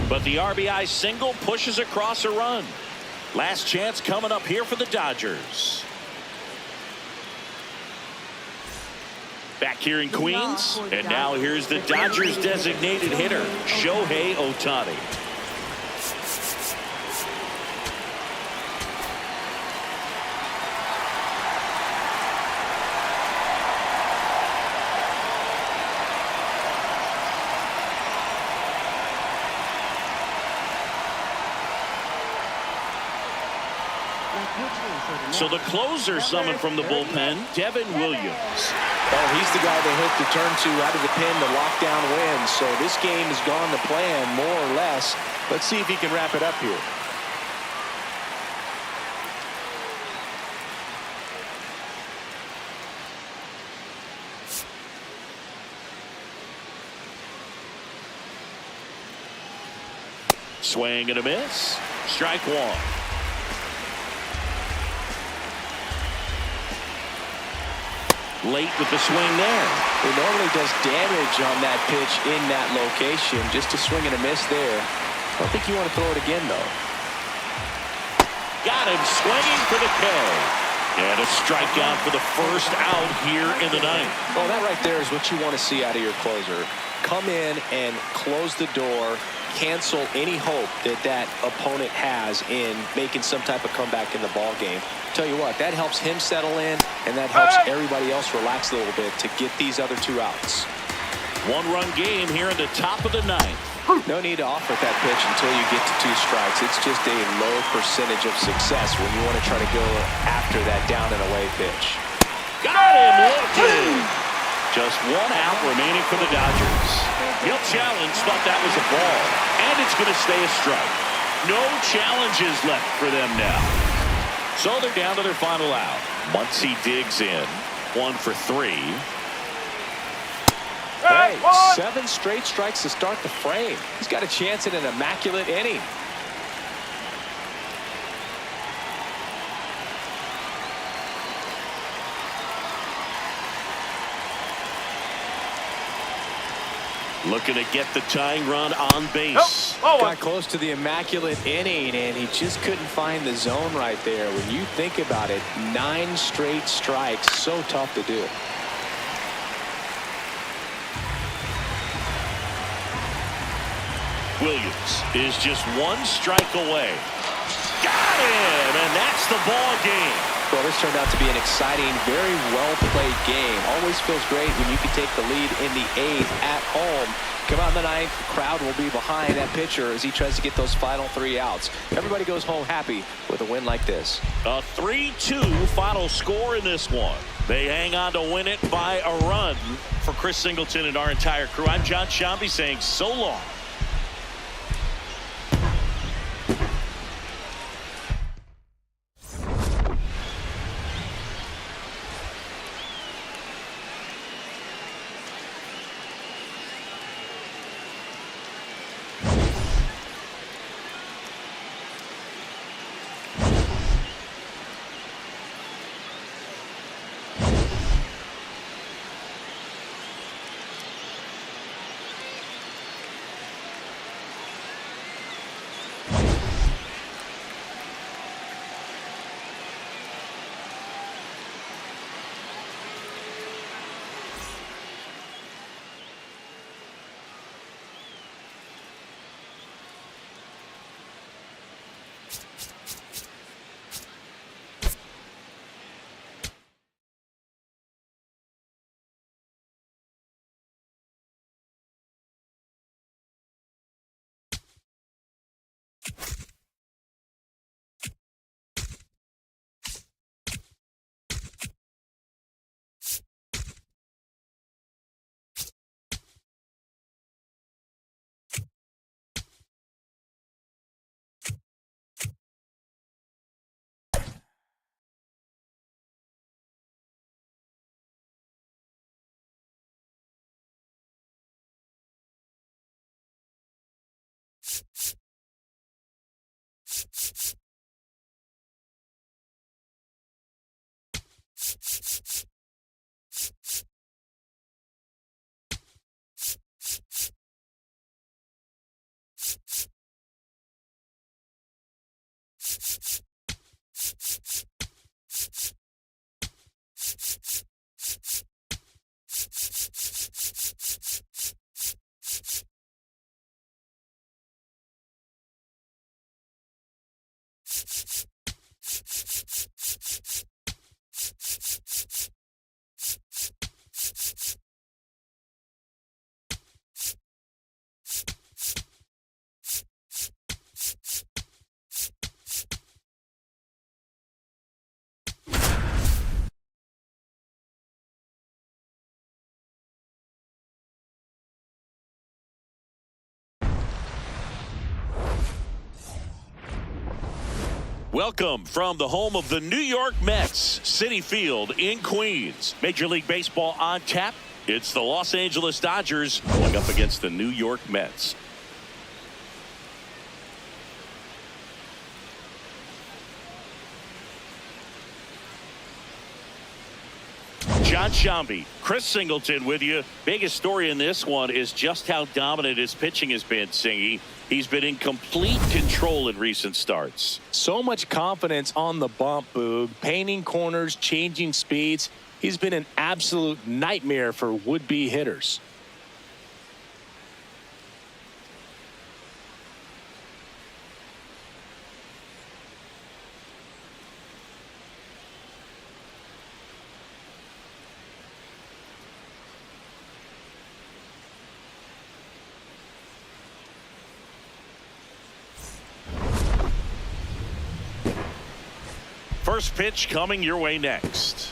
But the RBI single pushes across a run. Last chance coming up here for the Dodgers. Back here in Queens, and now here's the Dodgers designated hitter, Shohei Ohtani. So the closer summoned from the bullpen, Devin Williams. Oh, he's the guy they hope to turn to out of the pen to lock down wins. So this game has gone to plan, more or less. Let's see if he can wrap it up here. Swing and a miss. Strike one. Late with the swing there. It normally does damage on that pitch in that location. Just a swing and a miss there. I don't think you want to throw it again, though. Got him swinging for the K. And a strikeout for the first out here in the ninth. Well, that right there is what you want to see out of your closer. Come in and close the door. Cancel any hope that that opponent has in making some type of comeback in the ball game. Tell you what, that helps him settle in, and that helps everybody else relax a little bit to get these other two outs. One-run game here in the top of the ninth. No need to offer that pitch until you get to two strikes. It's just a low percentage of success when you want to try to go after that down and away pitch. Got him looking. Just one out remaining for the Dodgers. He'll challenge, thought that was a ball, and it's going to stay a strike. No challenges left for them now. So they're down to their final out. Muncy digs in. 1 for 3. Hey, 7 straight strikes to start the frame. He's got a chance at an immaculate inning. Looking to get the tying run on base. Got close to the immaculate inning, and he just couldn't find the zone right there. When you think about it, 9 straight strikes, so tough to do. Williams is just 1 strike away. Got him, and that's the ball game. Well, this turned out to be an exciting, very well-played game. Always feels great when you can take the lead in the eighth at home. Come out in the ninth, the crowd will be behind that pitcher as he tries to get those final 3 outs. Everybody goes home happy with a win like this. A 3-2 final score in this one. They hang on to win it by a run. For Chris Singleton and our entire crew, I'm John Shambi saying so long. Welcome from the home of the New York Mets, Citi Field in Queens. Major League Baseball on tap. It's the Los Angeles Dodgers going up against the New York Mets. John Shambi, Chris Singleton with you. Biggest story in this one is just how dominant his pitching has been, Singy. He's been in complete control in recent starts. So much confidence on the bump, Boog. Painting corners, changing speeds. He's been an absolute nightmare for would-be hitters. First pitch coming your way next.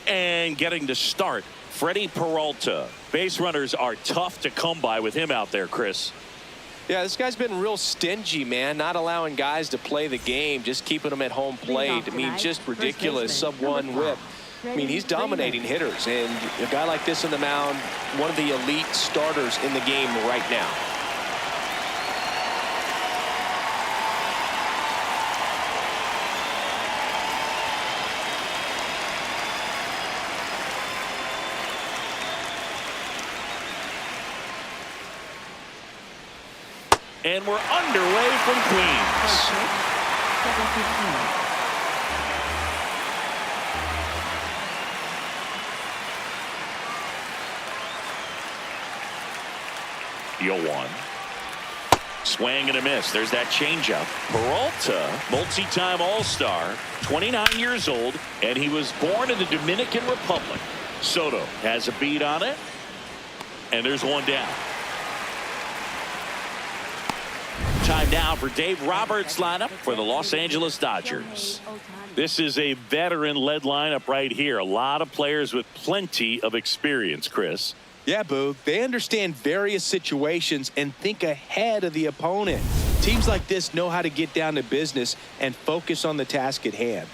And getting to start, Freddie Peralta. Base runners are tough to come by with him out there, Chris. Yeah, this guy's been real stingy, man, not allowing guys to play the game, just keeping them at home plate. I mean, just ridiculous sub-1 whip. I mean, he's dominating hitters, and a guy like this on the mound, one of the elite starters in the game right now. And we're underway from Queens. Yo one. Swing and a miss. There's that changeup. Peralta, multi-time All-Star, 29 years old, and he was born in the Dominican Republic. Soto has a beat on it, and there's one down. Time now for Dave Roberts' lineup for the Los Angeles Dodgers. This is a veteran-led lineup right here. A lot of players with plenty of experience, Chris. Yeah, Boo. They understand various situations and think ahead of the opponent. Teams like this know how to get down to business and focus on the task at hand.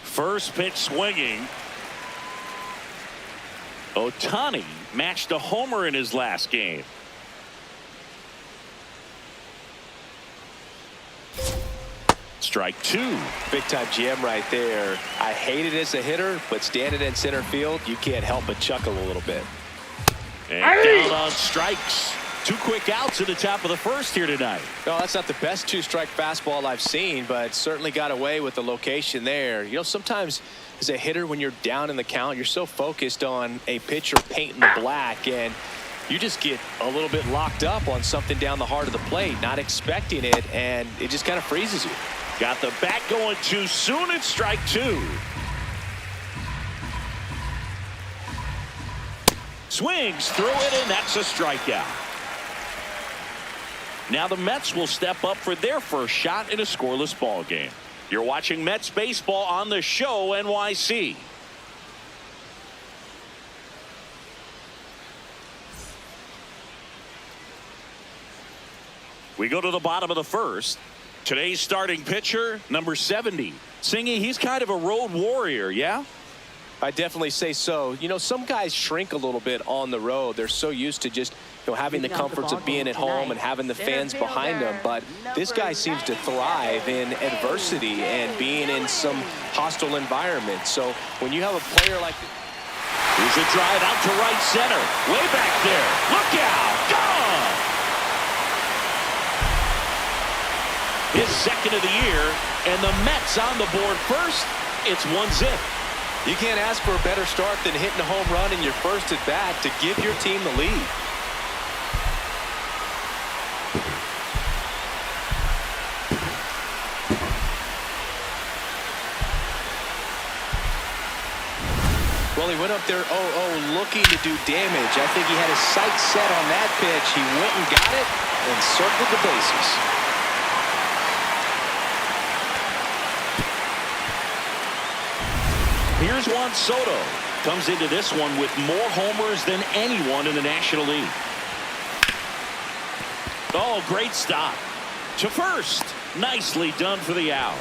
First pitch swinging. Ohtani matched a homer in his last game. Strike two. Big time GM right there. I hate it as a hitter, but standing in center field, you can't help but chuckle a little bit. And down on strikes. Two quick outs at the top of the first here tonight. No, that's not the best two-strike fastball I've seen, but certainly got away with the location there. You know, sometimes as a hitter, when you're down in the count, you're so focused on a pitcher painting the black, and you just get a little bit locked up on something down the heart of the plate, not expecting it, and it just kind of freezes you. Got the bat going too soon. It's strike two. Swings through it, and that's a strikeout. Now the Mets will step up for their first shot in a scoreless ball game. You're watching Mets baseball on the show NYC. We go to the bottom of the first. Today's starting pitcher, number 70. Singy, he's kind of a road warrior, yeah? I definitely say so. You know, some guys shrink a little bit on the road. They're so used to just, you know, having the comforts of being at home and having the fans behind them. But this guy seems to thrive in adversity and being in some hostile environment. So when you have a player like this. Here's a drive out to right center. Way back there. Look out. Gone. His second of the year, and the Mets on the board first. It's 1-0. You can't ask for a better start than hitting a home run in your first at bat to give your team the lead. Well, he went up there 0-0 looking to do damage. I think he had his sights set on that pitch. He went and got it and circled the bases. Here's Juan Soto. Comes into this one with more homers than anyone in the National League. Oh, great stop. To first. Nicely done for the out.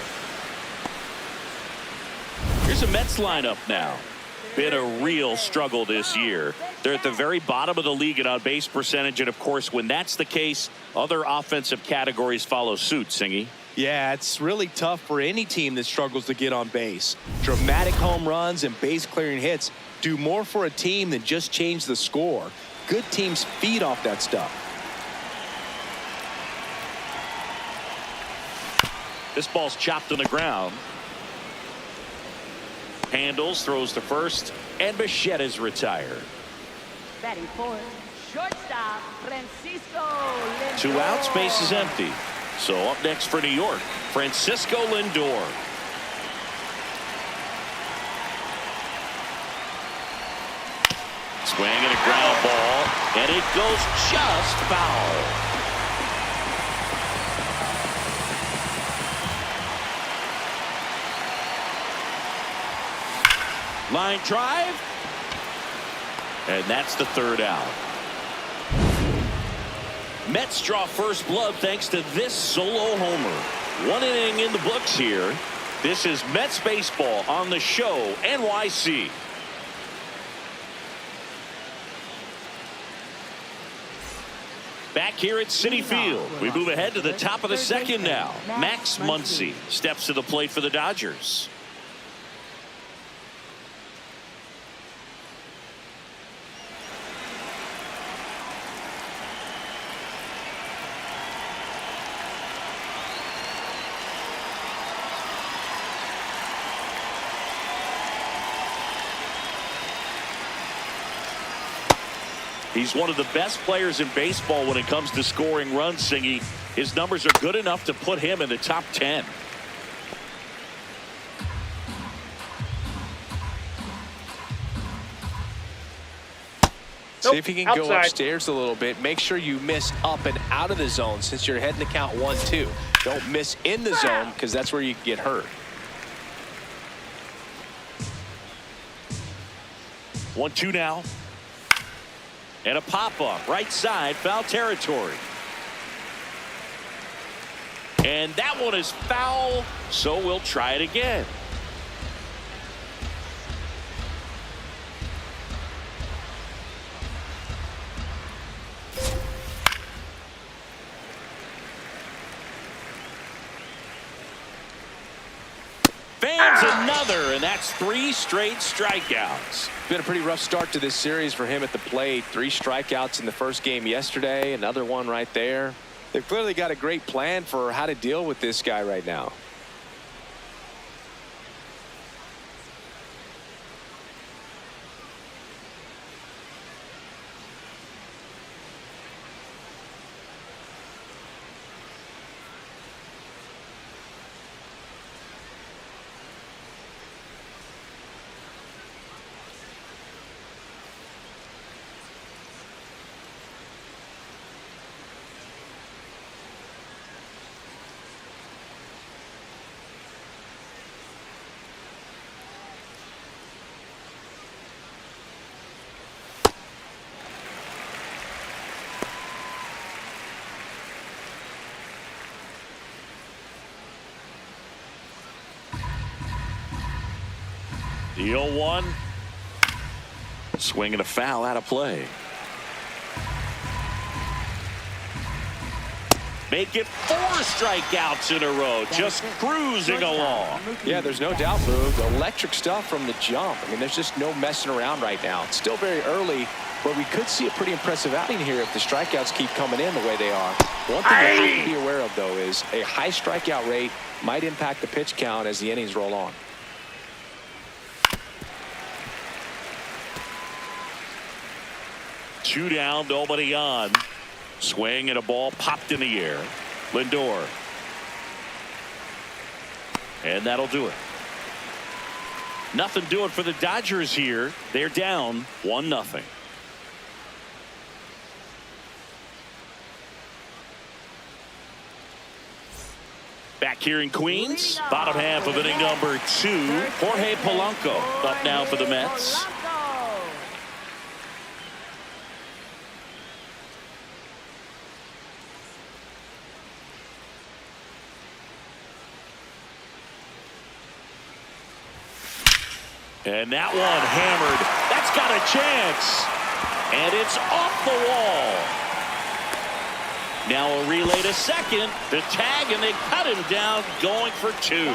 Here's a Mets lineup now. Been a real struggle this year. They're at the very bottom of the league in on-base percentage, and of course, when that's the case, other offensive categories follow suit, Singy. Yeah, it's really tough for any team that struggles to get on base. Dramatic home runs and base-clearing hits do more for a team than just change the score. Good teams feed off that stuff. This ball's chopped on the ground. Handles, throws to first, and Bichette is retired. Batting fourth, shortstop, Francisco Lindor. 2 outs, base is empty. So up next for New York, Francisco Lindor. Swing and a ground ball, and it goes just foul. Line drive, and that's the third out. Mets draw first blood thanks to this solo homer. 1 inning in the books here. This is Mets baseball on the show NYC. Back here at Citi Field, we move ahead to the top of the second now. Max Muncy steps to the plate for the Dodgers. He's one of the best players in baseball when it comes to scoring runs, Singy. His numbers are good enough to put him in the top 10. See if you can go upstairs a little bit. Make sure you miss up and out of the zone since you're heading to count 1-2. Don't miss in the zone because that's where you get hurt. 1-2 now. And a pop-up right side, foul territory. And that one is foul, so we'll try it again. Fans another, and that's 3 straight strikeouts. Been a pretty rough start to this series for him at the plate. 3 strikeouts in the first game yesterday. Another one right there. They've clearly got a great plan for how to deal with this guy right now. The 0-1. Swing and a foul out of play. Make it 4 strikeouts in a row. Just cruising along. Yeah, there's no doubt, Boog. Electric stuff from the jump. I mean, there's just no messing around right now. It's still very early, but we could see a pretty impressive outing here if the strikeouts keep coming in the way they are. One thing you have to be aware of, though, is a high strikeout rate might impact the pitch count as the innings roll on. Two down, nobody on. Swing and a ball popped in the air. Lindor. And that'll do it. Nothing doing for the Dodgers here. They're down 1-0. Back here in Queens, bottom half of inning number 2. Jorge Polanco up now for the Mets. And that one hammered. That's got a chance. And it's off the wall. Now a relay to second. The tag, and they cut him down, going for 2.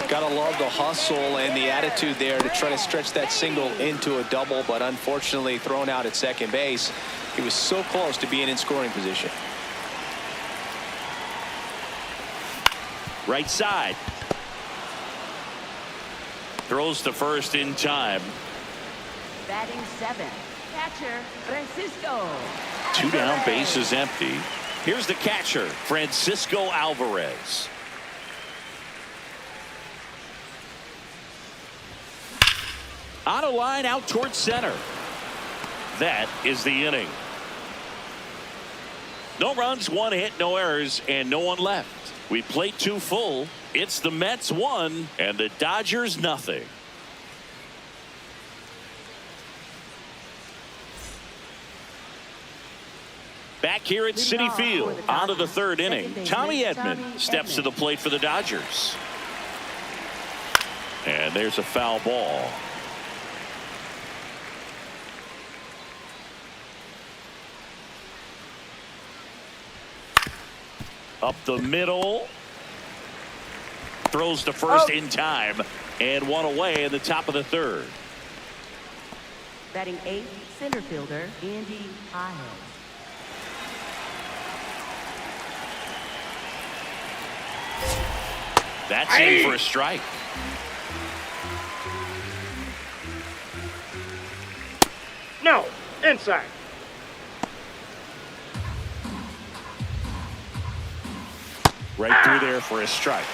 Gotta love the hustle and the attitude there to try to stretch that single into a double, but unfortunately thrown out at second base. He was so close to being in scoring position. Right side. Throws to first in time. Batting 7, catcher Francisco. 2 down, bases empty. Here's the catcher, Francisco Alvarez. On a line out towards center. That is the inning. No runs, 1 hit, no errors, and no one left. We played 2 full. It's the Mets 1 and the Dodgers nothing. Back here at Citi Field, on to the 3rd inning. Tommy Edman steps to the plate for the Dodgers. And there's a foul ball. Up the middle. Throws to first in time. And one away in the top of the third. Batting eighth, center fielder, Andy Paez. That's in for a strike. No, inside. Right through there for a strike.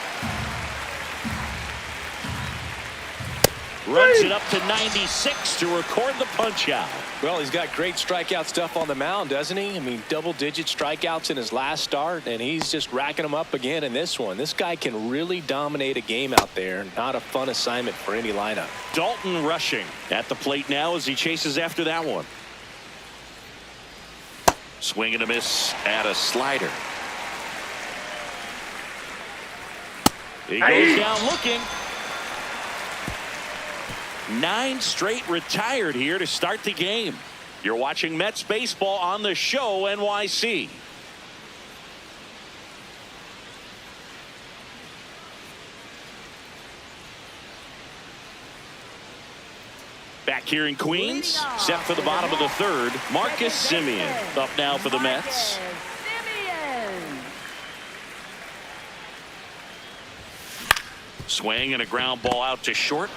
Runs it up to 96 to record the punch out. Well, he's got great strikeout stuff on the mound, doesn't he? I mean, double-digit strikeouts in his last start, and he's just racking them up again in this one. This guy can really dominate a game out there. Not a fun assignment for any lineup. Dalton rushing at the plate now as he chases after that one. Swing and a miss at a slider. He goes down looking. 9 straight retired here to start the game. You're watching Mets baseball on the show NYC. Back here in Queens, set for the bottom of the third, Marcus Semien up now for the Mets. Swing and a ground ball out to short.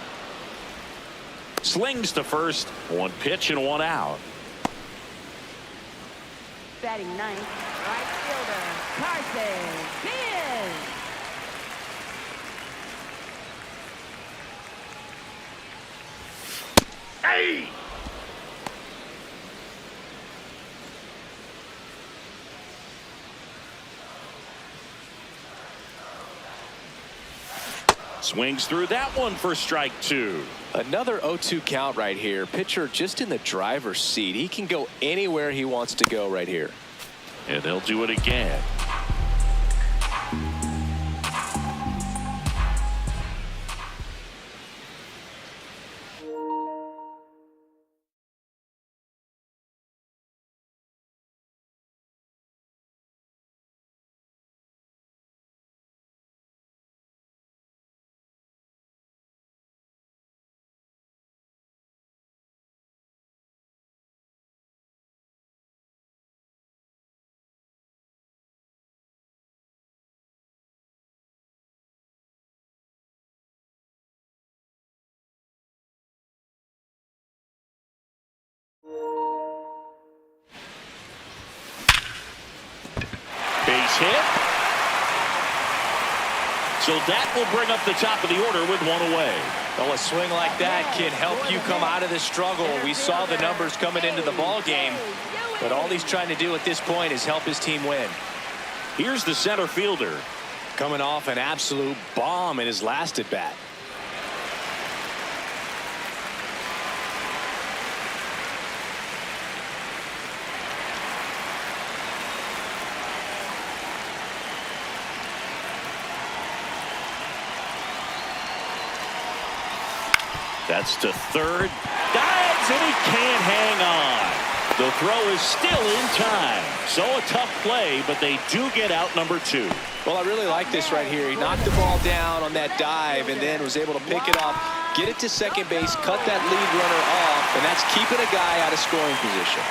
Slings to first. One pitch and one out. Batting ninth, right fielder, Carson Diaz. Hey! Swings through that one for strike 2. Another 0-2 count right here. Pitcher just in the driver's seat. He can go anywhere he wants to go right here. And they'll do it again. Base hit. So that will bring up the top of the order with one away. Well, a swing like that can help you come out of this struggle. We saw the numbers coming into the ball game, but all he's trying to do at this point is help his team win. Here's the center fielder. Coming off an absolute bomb in his last at bat. That's to third. Dives and he can't hang on. The throw is still in time. So a tough play, but they do get out number 2. Well, I really like this right here. He knocked the ball down on that dive and then was able to pick it up, get it to second base, cut that lead runner off, and that's keeping a guy out of scoring position.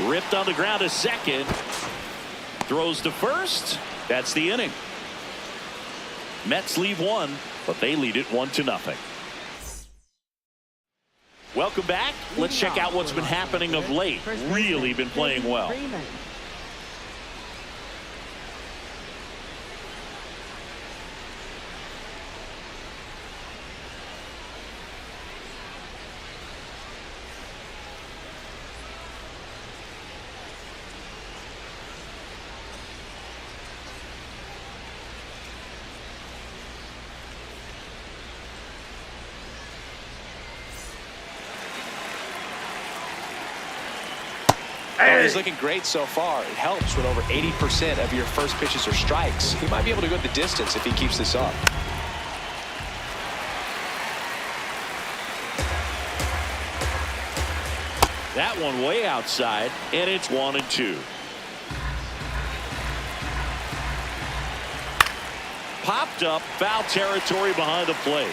Ripped on the ground to second. Throws to first. That's the inning. Mets leave one, but they lead it 1-0. Welcome back. Let's check out what's been happening of late. Really been playing well. Hey. He's looking great so far. It helps when over 80% of your first pitches are strikes. He might be able to go the distance if he keeps this up. That one way outside, and it's 1-2. Popped up, foul territory behind the plate.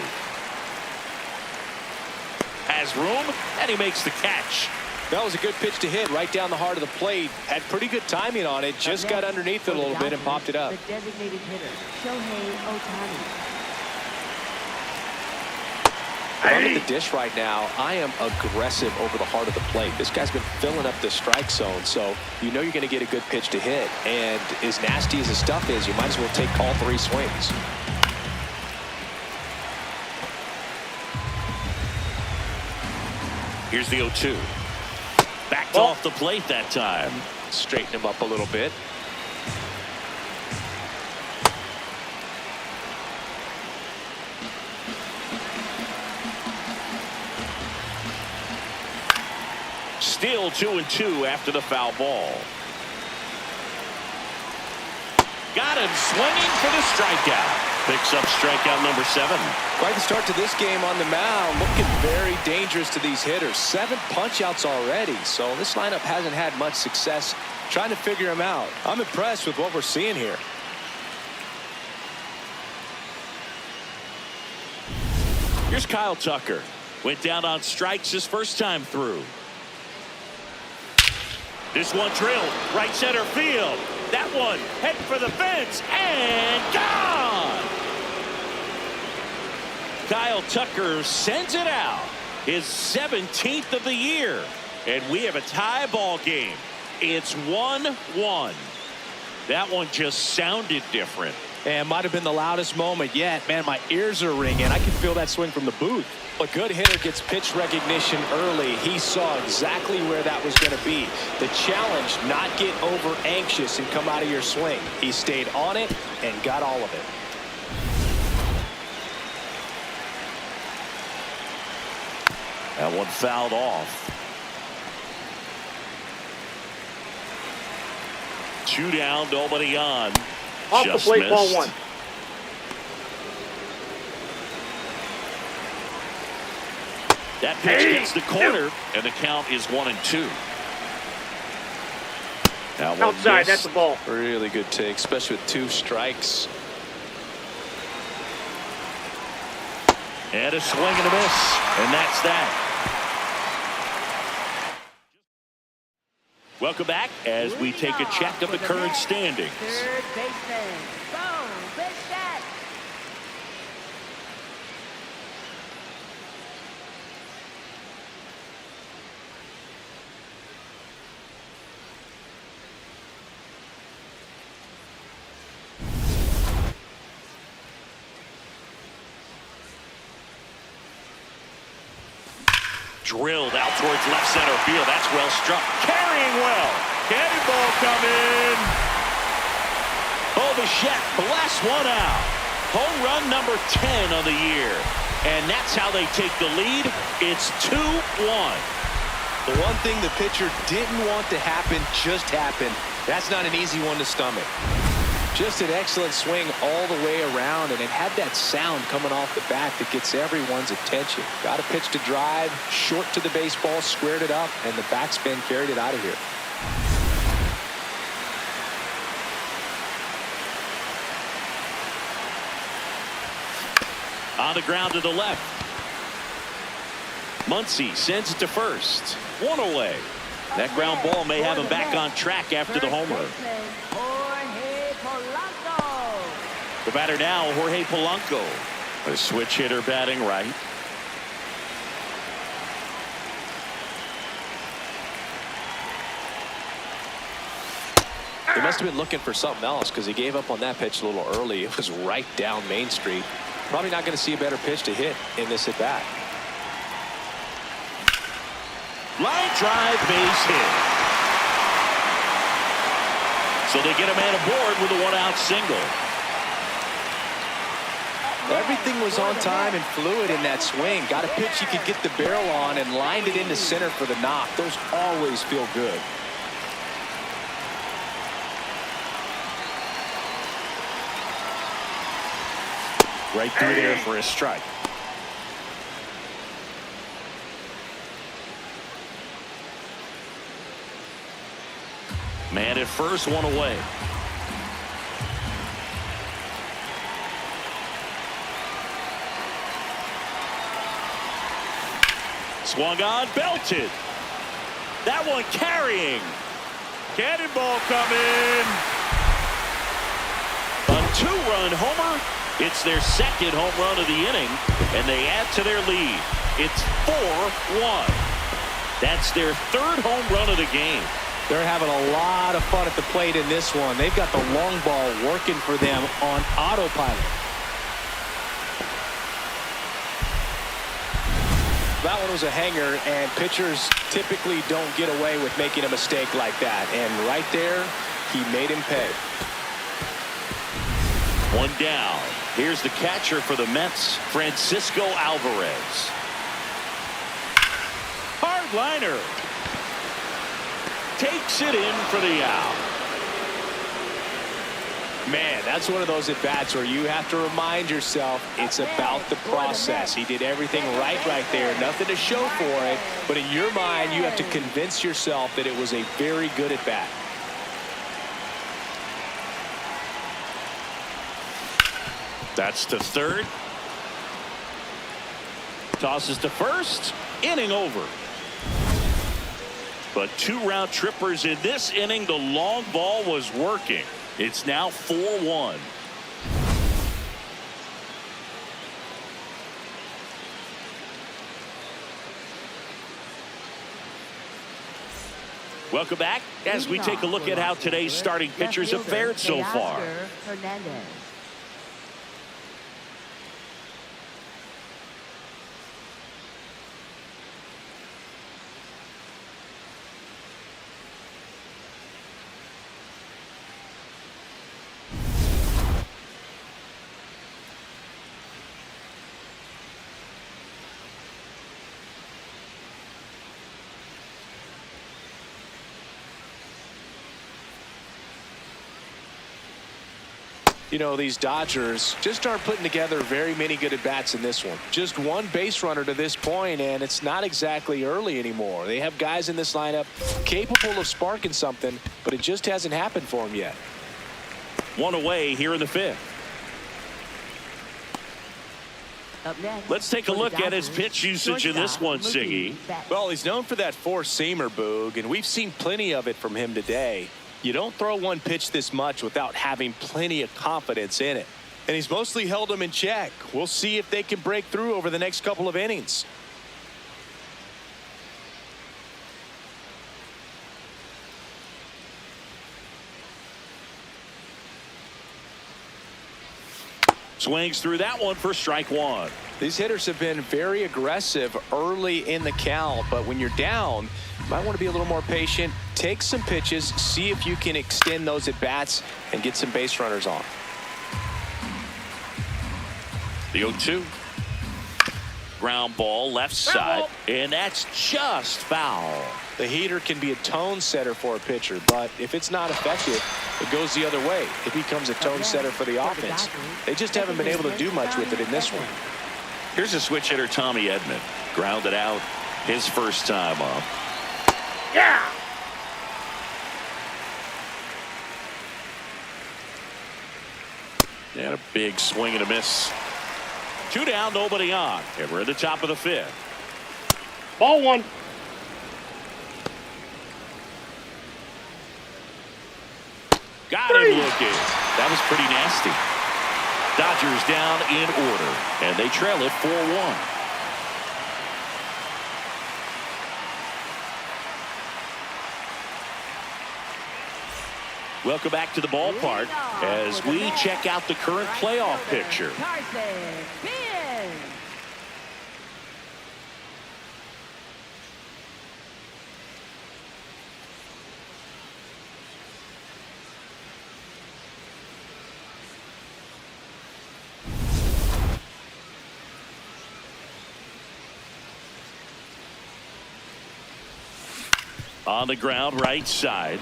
Has room, and he makes the catch. That was a good pitch to hit right down the heart of the plate. Had pretty good timing on it. Just got underneath it a little bit and popped it up. The designated hitter, Shohei Ohtani. I'm at the dish right now. I am aggressive over the heart of the plate. This guy's been filling up the strike zone, so you know you're going to get a good pitch to hit. And as nasty as his stuff is, you might as well take all 3 swings. Here's the 0-2. Backed off the plate that time. Straighten him up a little bit. Still 2-2 after the foul ball. Got him swinging for the strikeout. Picks up strikeout number 7. Quite the start to this game on the mound. Looking very dangerous to these hitters. 7 punch-outs already. So this lineup hasn't had much success trying to figure him out. I'm impressed with what we're seeing here. Here's Kyle Tucker. Went down on strikes his first time through. This one drilled right center field. That one heading for the fence and gone. Kyle Tucker sends it out. His 17th of the year. And we have a tie ball game. It's 1-1. That one just sounded different. And might have been the loudest moment yet. Man, my ears are ringing. I can feel that swing from the booth. A good hitter gets pitch recognition early. He saw exactly where that was going to be. The challenge, not get over anxious and come out of your swing. He stayed on it and got all of it. That one fouled off. 2 down, nobody on. Off Just the plate, missed. ball 1. That pitch hits the corner, and the count is 1-2. That one Outside, missed. that's the ball. Really good take, especially with 2 strikes. And a swing and a miss, and that's that. Welcome back as we take a check of the current standings. Third baseman, Bones, big shot. Drilled out towards left center field. That's well struck. Carrying well. Cannonball coming. Bichette blasts one out. Home run number 10 of the year. And that's how they take the lead. It's 2-1. The one thing the pitcher didn't want to happen just happened. That's not an easy one to stomach. Just an excellent swing all the way around, and it had that sound coming off the bat that gets everyone's attention. Got a pitch to drive, short to the baseball, squared it up, and the backspin carried it out of here. On the ground to the left. Muncy sends it to first. 1 away. That ground ball may have him back on track after the homer. The batter now, Jorge Polanco. A switch hitter batting right. He must have been looking for something else because he gave up on that pitch a little early. It was right down Main Street. Probably not going to see a better pitch to hit in this at bat. Line drive, base hit. So they get a man aboard with a 1-out single. Everything was on time and fluid in that swing. Got a pitch you could get the barrel on and lined it into center for the knock. Those always feel good. Right through there for a strike. Man at first, one away. Swung on, belted. That one carrying. Cannonball coming. A two-run homer. It's their second home run of the inning, and they add to their lead. It's 4-1. That's their third home run of the game. They're having a lot of fun at the plate in this one. They've got the long ball working for them on autopilot. That one was a hanger, and pitchers typically don't get away with making a mistake like that. And right there, he made him pay. One down. Here's the catcher for the Mets, Francisco Alvarez. Hard liner. Takes it in for the out. Man, that's one of those at-bats where you have to remind yourself it's about the process. He did everything right there. Nothing to show for it. But in your mind, you have to convince yourself that it was a very good at-bat. That's to third. Tosses to first. Inning over. But two round trippers in this inning. The long ball was working. It's now 4-1. Welcome back as we take a look at how today's starting pitchers have fared so far. You know, these Dodgers just aren't putting together very many good at-bats in this one. Just one base runner to this point, and it's not exactly early anymore. They have guys in this lineup capable of sparking something, but it just hasn't happened for them yet. One away here in the fifth. Let's take a look at his pitch usage in this one, Siggy. Well, he's known for that four-seamer, Boog, and we've seen plenty of it from him today. You don't throw one pitch this much without having plenty of confidence in it. And he's mostly held them in check. We'll see if they can break through over the next couple of innings. Swings through that one for strike one. These hitters have been very aggressive early in the count, but when you're down, you might want to be a little more patient. Take some pitches, see if you can extend those at bats and get some base runners on. The 0-2. Ground ball left side, and that's just foul. The heater can be a tone setter for a pitcher, but if it's not effective, it goes the other way. It becomes a tone setter for the offense. They just haven't been able to do much with it in this one. Here's a switch hitter, Tommy Edman. Grounded out his first time up. Yeah! And a big swing and a miss. Two down, nobody on. And we're at the top of the fifth. Ball one. Got him looking. That was pretty nasty. Dodgers down in order, and they trail it 4-1. Welcome back to the ballpark as we check out the current playoff picture. On the ground, right side.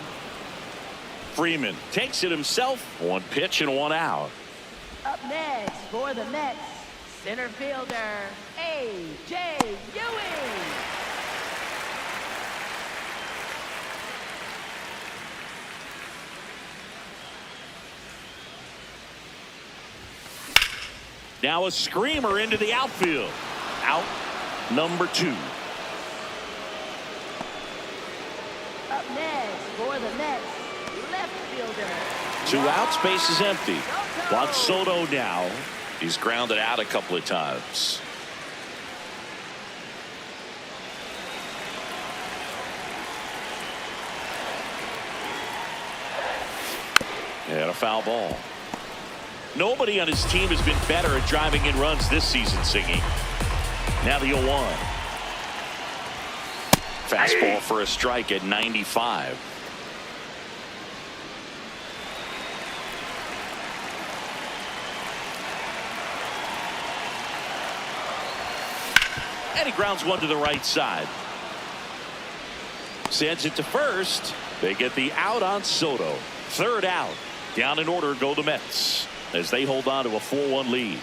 Freeman takes it himself. One pitch and one out. Up next for the Mets, center fielder, A.J. Ewing. Now a screamer into the outfield. Out number 2. Up next for the Mets, left fielder. 2 outs, base is empty. Juan Soto now. He's grounded out a couple of times. And a foul ball. Nobody on his team has been better at driving in runs this season, Singy. Now the 0-1. Fastball for a strike at 95. And he grounds one to the right side. Sends it to first. They get the out on Soto. 3rd out. Down in order go the Mets as they hold on to a 4-1 lead.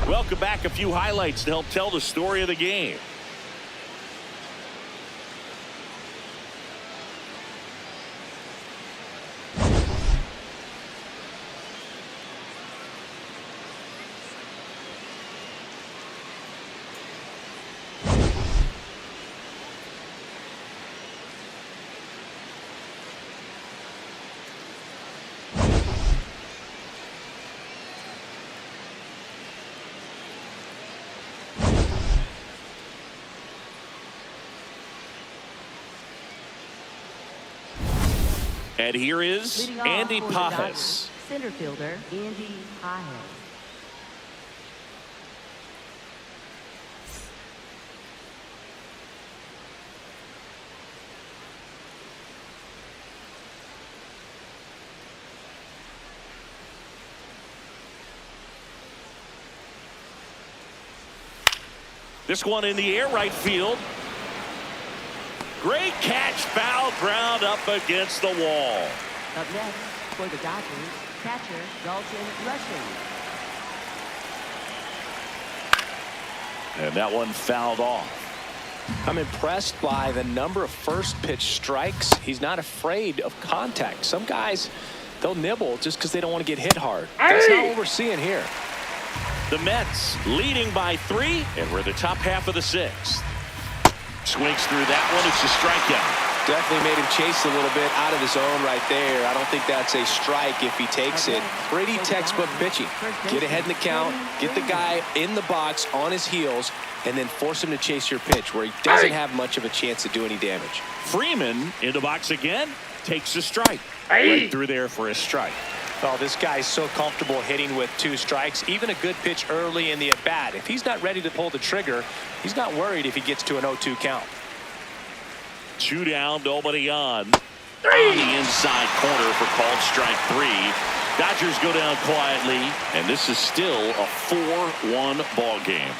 Welcome back. A few highlights to help tell the story of the game. And here is Leading off Andy for the Dodgers, Pajes. center fielder, Andy Pajes. This one in the air, right field. Great catch, foul ground up against the wall. Up next for the Dodgers, catcher Dalton Rushing. And that one fouled off. I'm impressed by the number of first pitch strikes. He's not afraid of contact. Some guys, they'll nibble just because they don't want to get hit hard. That's not what we're seeing here. The Mets leading by 3, and we're in the top half of the 6th. Swings through that one. It's a strikeout. Definitely made him chase a little bit out of his zone right there. I don't think that's a strike if he takes it. Pretty textbook pitching. Get ahead in the count, get the guy in the box on his heels, and then force him to chase your pitch where he doesn't have much of a chance to do any damage. Freeman in the box again. Takes a strike. Right through there for a strike. Well, this guy's so comfortable hitting with 2 strikes. Even a good pitch early in the at-bat. If he's not ready to pull the trigger, he's not worried if he gets to an 0-2 count. 2 down, nobody on. On the inside corner for called strike 3. Dodgers go down quietly, and this is still a 4-1 ball game.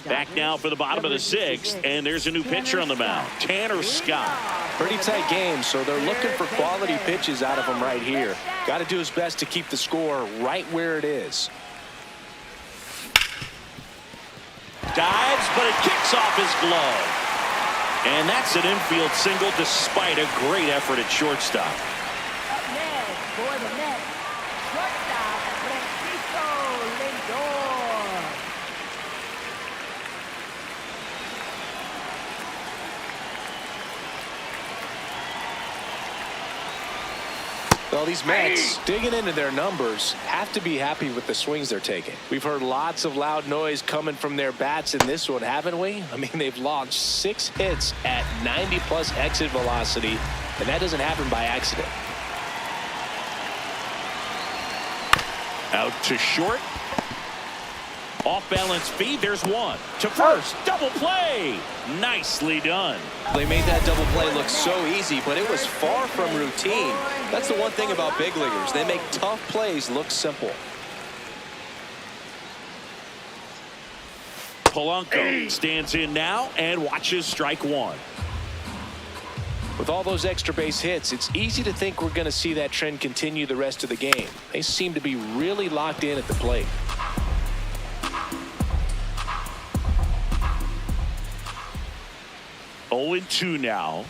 Back now for the bottom of the 6th, and there's a new pitcher on the mound, Tanner Scott. Pretty tight game, so they're looking for quality pitches out of him right here. Got to do his best to keep the score right where it is. Dives, but it kicks off his glove. And that's an infield single despite a great effort at shortstop. Up next for the Mets, shortstop Francisco Lindor. Well, these Mets, digging into their numbers, have to be happy with the swings they're taking. We've heard lots of loud noise coming from their bats in this one, haven't we? I mean, they've launched 6 hits at 90+ exit velocity, and that doesn't happen by accident. Out to short. Off-balance feed. There's one. To first. Double play. Nicely done. They made that double play look so easy, but it was far from routine. That's the one thing about big leaguers. They make tough plays look simple. Polanco stands in now and watches strike one. With all those extra base hits, it's easy to think we're going to see that trend continue the rest of the game. They seem to be really locked in at the plate. 0-2 now.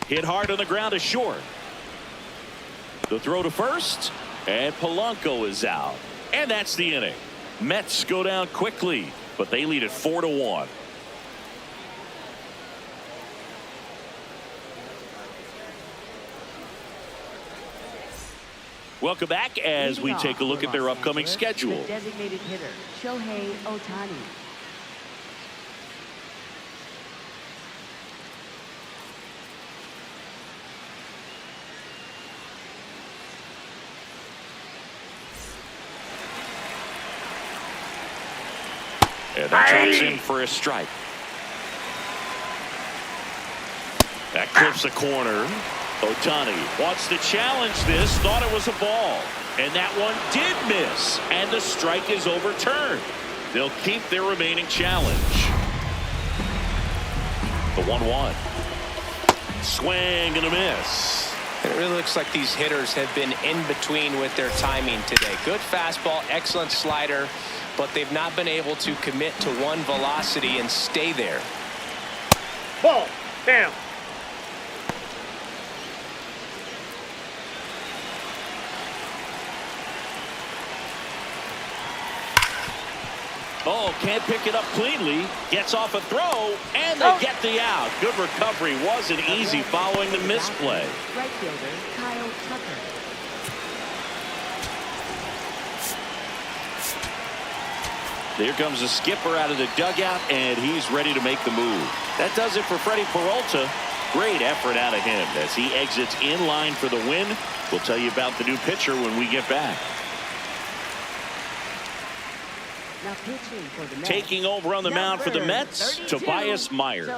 Hit hard on the ground is short. The throw to first, and Polanco is out. And that's the inning. Mets go down quickly, but they lead it 4-1. Welcome back as we take a look at their upcoming schedule. The designated hitter, Shohei Ohtani. And that drops in for a strike. That clips a corner. Ohtani wants to challenge this, thought it was a ball. And that one did miss. And the strike is overturned. They'll keep their remaining challenge. The 1-1. Swing and a miss. And it really looks like these hitters have been in between with their timing today. Good fastball, excellent slider, but they've not been able to commit to one velocity and stay there. Ball. Down. Oh, can't pick it up cleanly. Gets off a throw, and they get the out. Good recovery. Wasn't easy following the misplay. Right fielder, Kyle Tucker. There comes the skipper out of the dugout, and he's ready to make the move. That does it for Freddie Peralta. Great effort out of him as he exits in line for the win. We'll tell you about the new pitcher when we get back. Now pitching for the Mets. Taking over on the mound for the Mets, 32, Tobias Myers.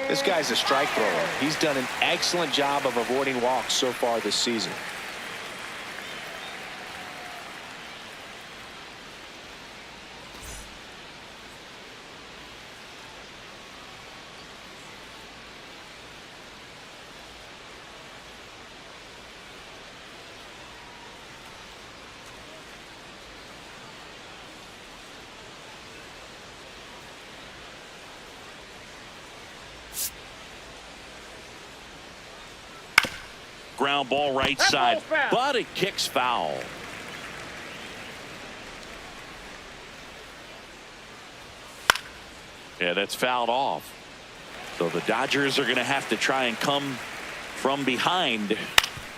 This guy's a strike thrower. He's done an excellent job of avoiding walks so far this season. Ground ball right side, but it kicks foul. Yeah, that's fouled off. So the Dodgers are going to have to try and come from behind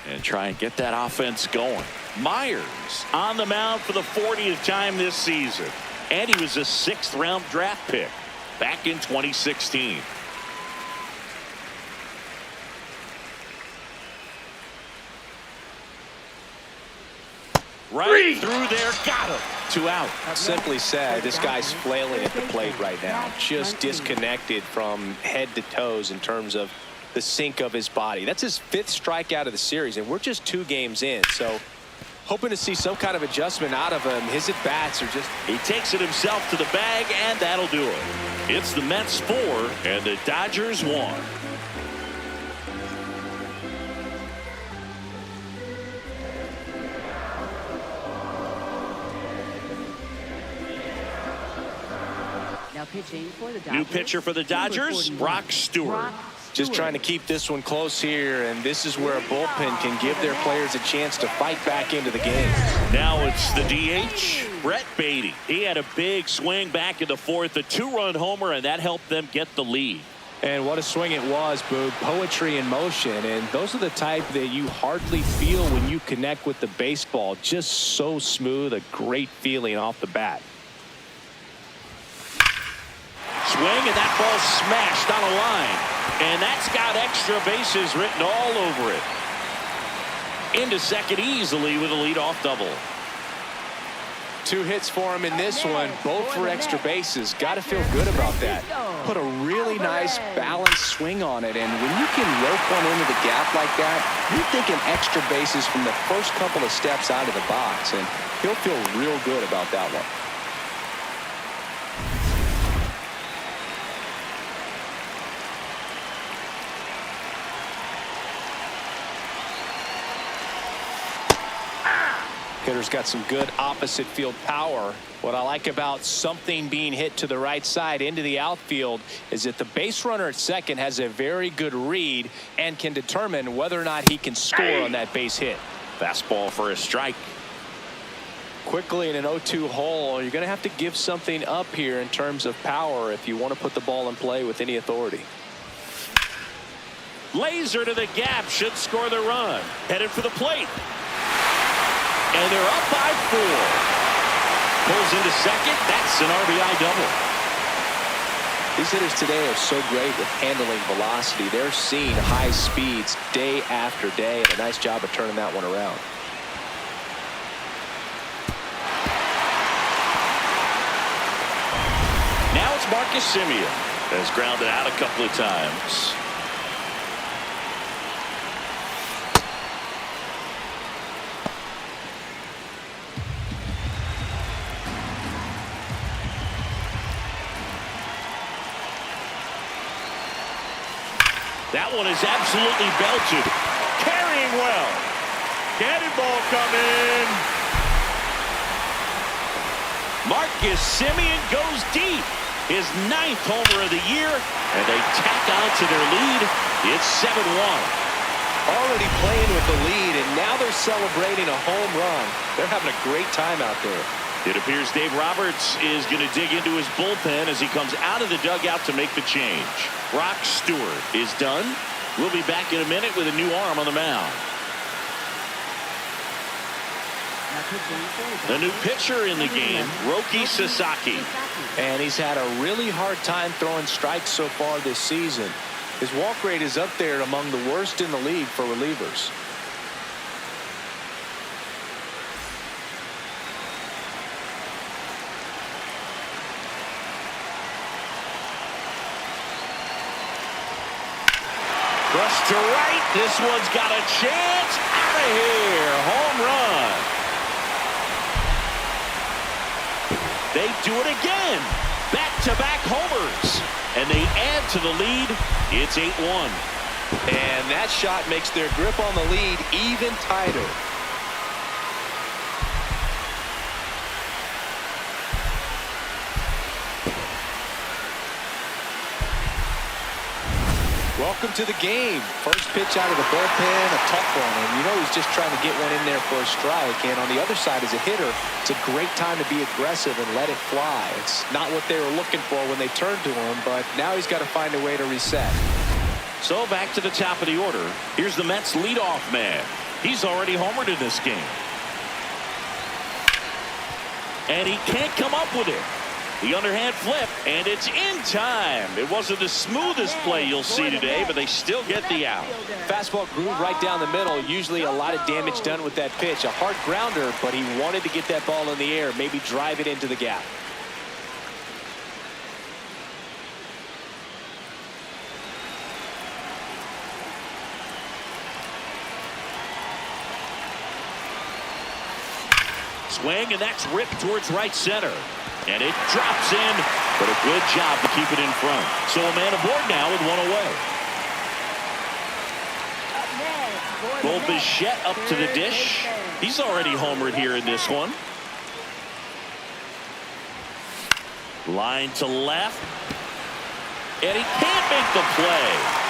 and try and get that offense going. Myers on the mound for the 40th time this season. And he was a 6th round draft pick back in 2016. Right through there, got him. 2 out. Simply said, this guy's flailing at the plate right now. Just disconnected from head to toes in terms of the sink of his body. That's his 5th strikeout of the series, and we're just 2 games in. So hoping to see some kind of adjustment out of him. His at-bats are just... He takes it himself to the bag, and that'll do it. It's the Mets 4 and the Dodgers 1. Now pitching for the Dodgers. New pitcher for the Dodgers, Brock Stewart. Just trying to keep this one close here, and this is where a bullpen can give their players a chance to fight back into the game. Now it's the DH, Brett Beatty. He had a big swing back in the 4th, a 2-run homer, and that helped them get the lead. And what a swing it was, Boog. Poetry in motion, and those are the type that you hardly feel when you connect with the baseball. Just so smooth, a great feeling off the bat. Swing, and that ball smashed on a line. And that's got extra bases written all over it. Into second easily with a leadoff double. 2 hits for him in this one, both for extra bases. Got to feel good about that. Put a really nice balanced swing on it, and when you can rope one into the gap like that, you're thinking extra bases from the first couple of steps out of the box, and he'll feel real good about that one. Hitter's got some good opposite field power. What I like about something being hit to the right side into the outfield is that the base runner at second has a very good read and can determine whether or not he can score on that base hit. Fastball for a strike. Quickly in an 0-2 hole, you're going to have to give something up here in terms of power if you want to put the ball in play with any authority. Laser to the gap, should score the run. Headed for the plate. And they're up by 4. Pulls into second. That's an RBI double. These hitters today are so great with handling velocity. They're seeing high speeds day after day, and a nice job of turning that one around. Now it's Marcus Semien. Has grounded out a couple of times. That one is absolutely belted. Carrying well. Cannonball coming. Marcus Semien goes deep. His 9th homer of the year, and they tack on to their lead. It's 7-1. Already playing with the lead, and now they're celebrating a home run. They're having a great time out there. It appears Dave Roberts is going to dig into his bullpen as he comes out of the dugout to make the change. Brock Stewart is done. We'll be back in a minute with a new arm on the mound. The new pitcher in the game, Roki Sasaki. And he's had a really hard time throwing strikes so far this season. His walk rate is up there among the worst in the league for relievers. Brush to right. This one's got a chance. Out of here. Home run. They do it again. Back-to-back homers. And they add to the lead. It's 8-1. And that shot makes their grip on the lead even tighter. Welcome to the game. First pitch out of the bullpen, a tough one. And you know he's just trying to get one in there for a strike. And on the other side, as a hitter, it's a great time to be aggressive and let it fly. It's not what they were looking for when they turned to him, but now he's got to find a way to reset. So back to the top of the order. Here's the Mets leadoff man. He's already homered in this game. And he can't come up with it. The underhand flip, and it's in time. It wasn't the smoothest play you'll see today, but they still get the out. Fastball groove right down the middle. Usually a lot of damage done with that pitch. A hard grounder, but he wanted to get that ball in the air, maybe drive it into the gap. Swing, and that's ripped towards right center. And it drops in, but a good job to keep it in front. So a man aboard now with one away. Bo Bichette up to the dish. He's already homered here in this one. Line to left. And he can't make the play.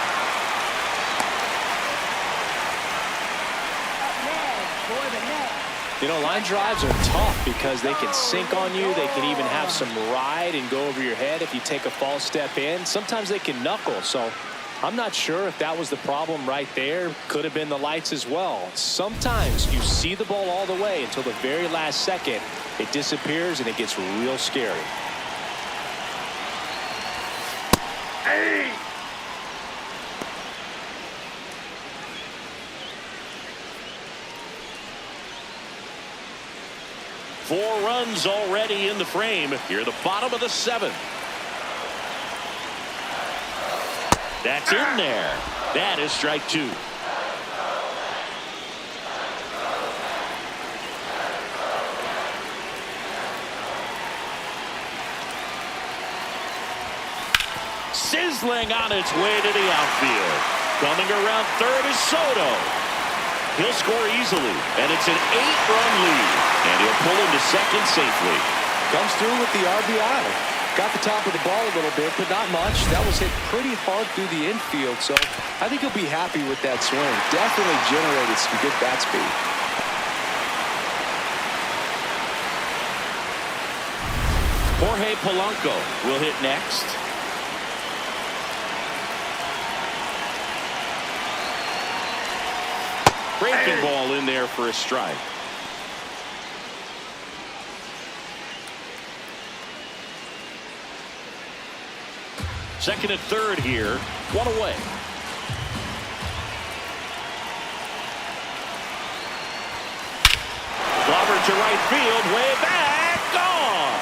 You know, line drives are tough because they can sink on you. They can even have some ride and go over your head if you take a false step in. Sometimes they can knuckle. So I'm not sure if that was the problem right there. Could have been the lights as well. Sometimes you see the ball all the way until the very last second. It disappears and it gets real scary. Hey! 4 runs already in the frame. Here the bottom of the 7th. That's in there. That is strike 2. Sizzling on its way to the outfield. Coming around third is Soto. He'll score easily, and it's an 8-run lead. And he'll pull into second safely. Comes through with the RBI. Got the top of the ball a little bit, but not much. That was hit pretty hard through the infield, so I think he'll be happy with that swing. Definitely generated some good bat speed. Jorge Polanco will hit next. Breaking ball in there for a strike. Second and third here. 1 away. Clobbered to right field. Way back. Gone.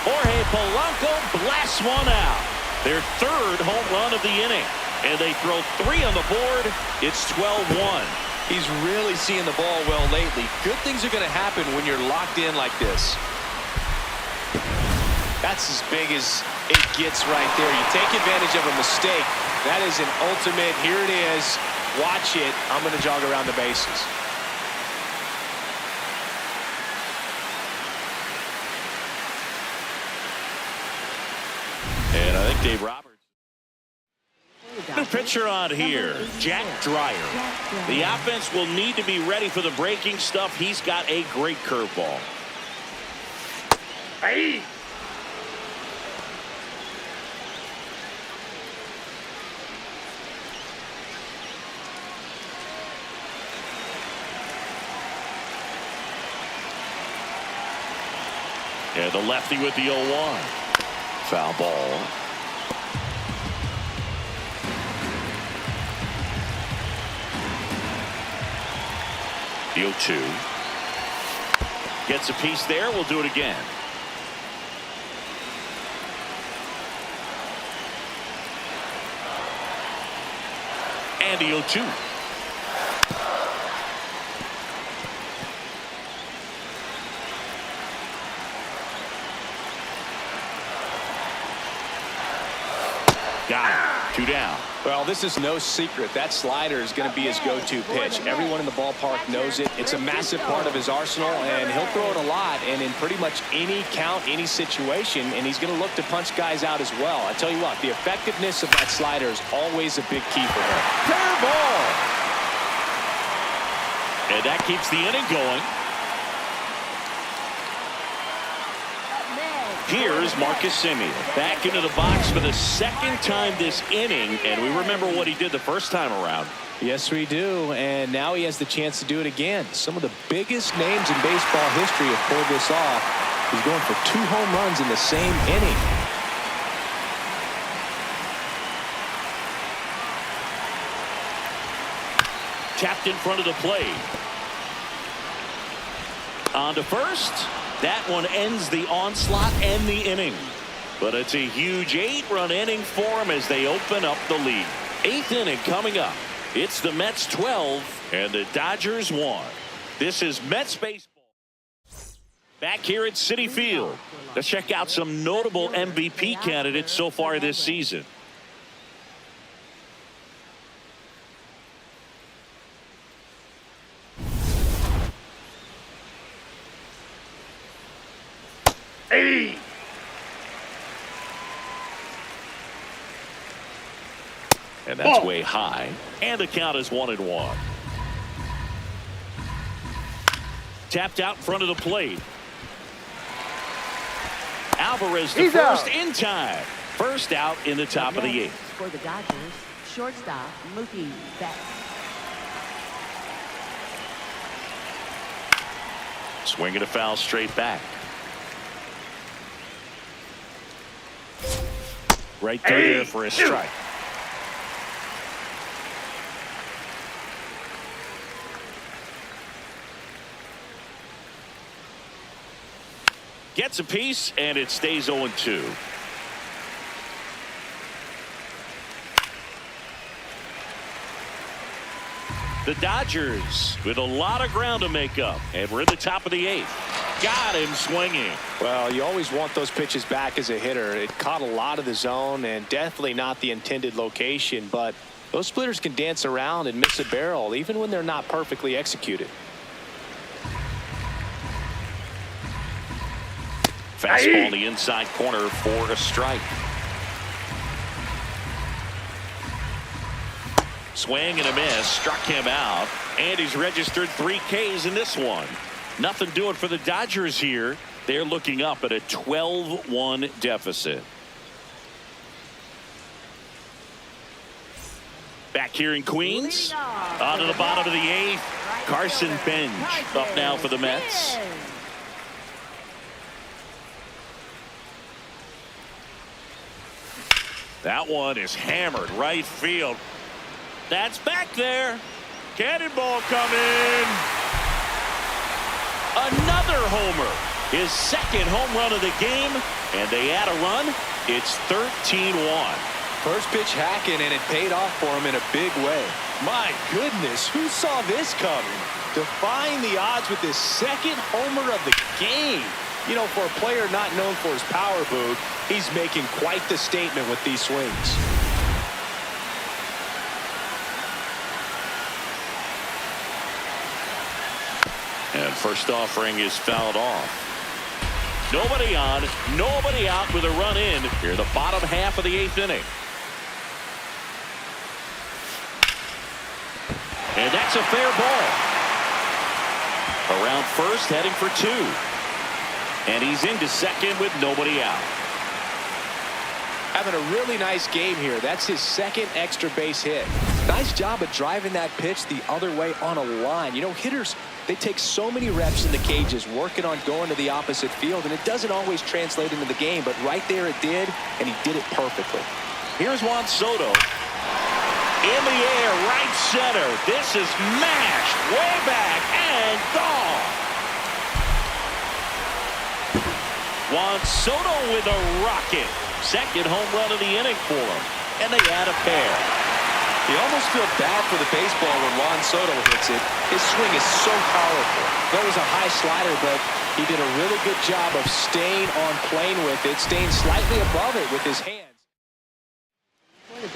Jorge Polanco blasts one out. Their 3rd home run of the inning. And they throw 3 on the board. It's 12-1. He's really seeing the ball well lately. Good things are going to happen when you're locked in like this. That's as big as it gets right there. You take advantage of a mistake. That is an ultimate. Here it is. Watch it. I'm going to jog around the bases. And I think Dave Roberts. New pitcher on here, Jack Dreyer. The offense will need to be ready for the breaking stuff. He's got a great curveball. Hey! And the lefty with the 0-1. Foul ball. The 0-2. Gets a piece there. We'll do it again. And the 0-2. Got it. 2 down. Well, this is no secret. That slider is going to be his go-to pitch. Everyone in the ballpark knows it. It's a massive part of his arsenal, and he'll throw it a lot and in pretty much any count, any situation, and he's going to look to punch guys out as well. I tell you what, the effectiveness of that slider is always a big key for him. Fair ball. And that keeps the inning going. Here's Marcus Semien back into the box for the 2nd time this inning, and we remember what he did the first time around. Yes, we do, and now he has the chance to do it again. Some of the biggest names in baseball history have pulled this off. He's going for 2 home runs in the same inning. Tapped in front of the plate. On to first. That one ends the onslaught and the inning. But it's a huge 8-run inning for them as they open up the lead. 8th inning coming up. It's the Mets 12 and the Dodgers 1. This is Mets baseball. Back here at Citi Field. Let's check out some notable MVP candidates so far this season. Hey! And that's way high. And the count is 1-1. Tapped out in front of the plate. Alvarez to first in time. First out in the top of the 8th. For the Dodgers, shortstop Mookie Betts. Swinging a foul straight back. Right there for a strike. Gets a piece, and it stays 0-2. The Dodgers with a lot of ground to make up, and we're in the top of the 8th. Got him swinging. Well, you always want those pitches back as a hitter. It caught a lot of the zone and definitely not the intended location, but those splitters can dance around and miss a barrel even when they're not perfectly executed. Fastball in the inside corner for a strike. Swing and a miss, struck him out, and he's registered 3 Ks in this one. Nothing doing for the Dodgers here. They're looking up at a 12-1 deficit. Back here in Queens, on to the bottom of the 8th. Carson Bench up now for the Mets. That one is hammered right field. That's back there. Cannonball coming. Another homer. His second home run of the game, and they add a run. It's 13-1. First pitch hacking, and it paid off for him in a big way. My goodness, who saw this coming? Defying the odds with his second homer of the game. You know, for a player not known for his power, Boog, he's making quite the statement with these swings. And first offering is fouled off. Nobody on, nobody out with a run in here, the bottom half of the 8th inning. And that's a fair ball. Around first, heading for 2. And he's into second with nobody out. Having a really nice game here. That's his second extra base hit. Nice job of driving that pitch the other way on a line. You know, hitters, they take so many reps in the cages working on going to the opposite field, and it doesn't always translate into the game, but right there it did, and he did it perfectly. Here's Juan Soto. In the air, right center. This is mashed way back and gone. Juan Soto with a rocket. Second home run of the inning for him. And they add a pair. You almost feel bad for the baseball when Juan Soto hits it. His swing is so powerful. That was a high slider, but he did a really good job of staying on plane with it, staying slightly above it with his hands.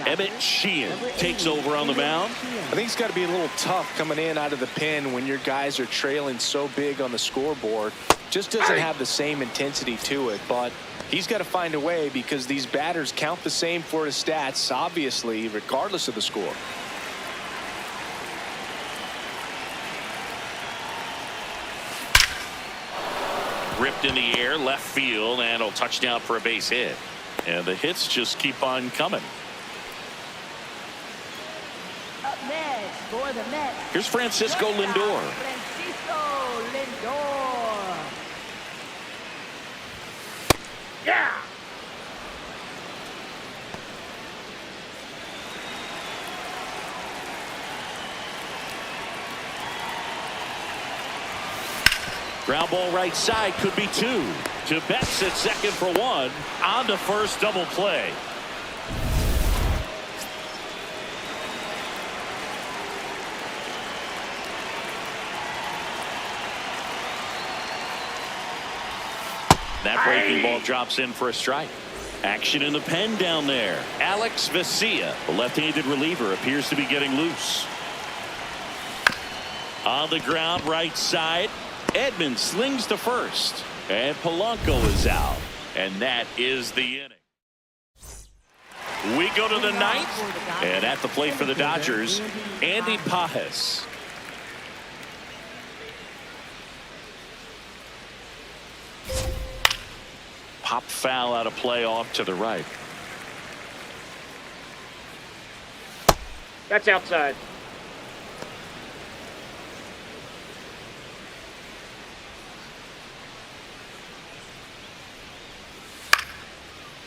Emmett Sheehan takes over on the mound. I think it's got to be a little tough coming in out of the pen when your guys are trailing so big on the scoreboard. Just doesn't have the same intensity to it, but he's got to find a way because these batters count the same for his stats, obviously, regardless of the score. Ripped in the air, left field, and a touchdown for a base hit. And the hits just keep on coming. Up next for the Mets. Here's Francisco Lindor. Francisco Lindor. Yeah! Ground ball right side, could be 2. To Betts at second for 1. On to first, double play. That breaking ball drops in for a strike. Action in the pen down there. Alex Vesia, the left-handed reliever, appears to be getting loose. On the ground, right side. Edmonds slings to first. And Polanco is out. And that is the inning. We go to the 9th. And at the plate for the Dodgers, Andy Pajes. Pop foul out of play off to the right. That's outside.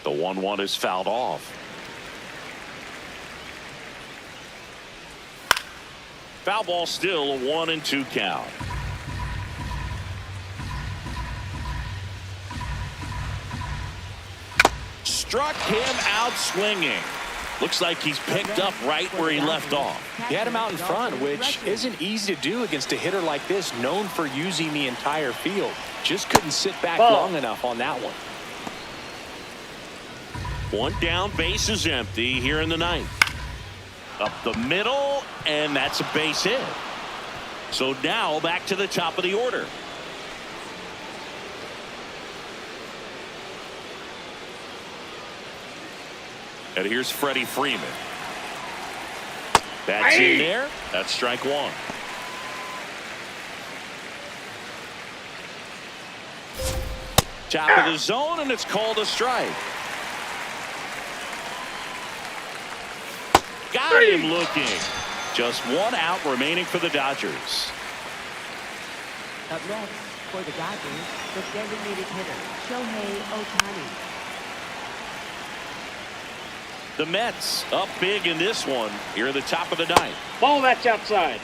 The 1-1 is fouled off. Foul ball still, a 1-2 count. struck him out swinging. Looks like he's picked up right where he left off. He had him out in front, which isn't easy to do against a hitter like this, known for using the entire field. Just couldn't sit back long enough on that one. One down, base is empty here in the ninth. Up the middle, and that's a base hit. So now back to the top of the order. And here's Freddie Freeman. That's in there. That's strike one. Top of the zone, and it's called a strike. Got him looking. Just one out remaining for the Dodgers. Up next for the Dodgers, the designated hitter, Shohei Ohtani. The Mets up big in this one here at the top of the ninth. Ball that's outside.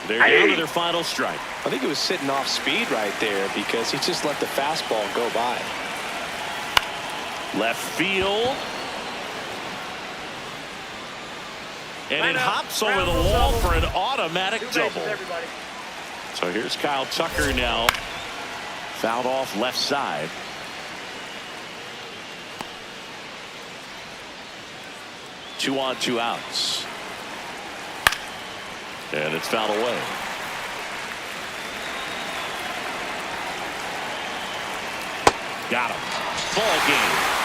They're down to their final strike. I think he was sitting off speed right there because he just let the fastball go by. Left field. And it hops over the wall for an automatic double. So here's Kyle Tucker now. Fouled off left side. Two on, two outs. And it's fouled away. Got him. Ball game.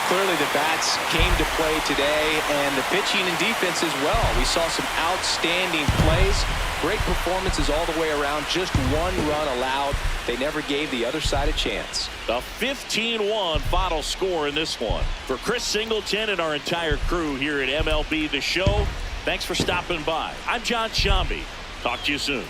Clearly the bats came to play today, and the pitching and defense as well. We saw some outstanding plays. Great performances all the way around. Just one run allowed. They never gave the other side a chance. A 15-1 final score in this one. For Chris Singleton and our entire crew here at MLB The Show, thanks for stopping by. I'm John Shambi. Talk to you soon.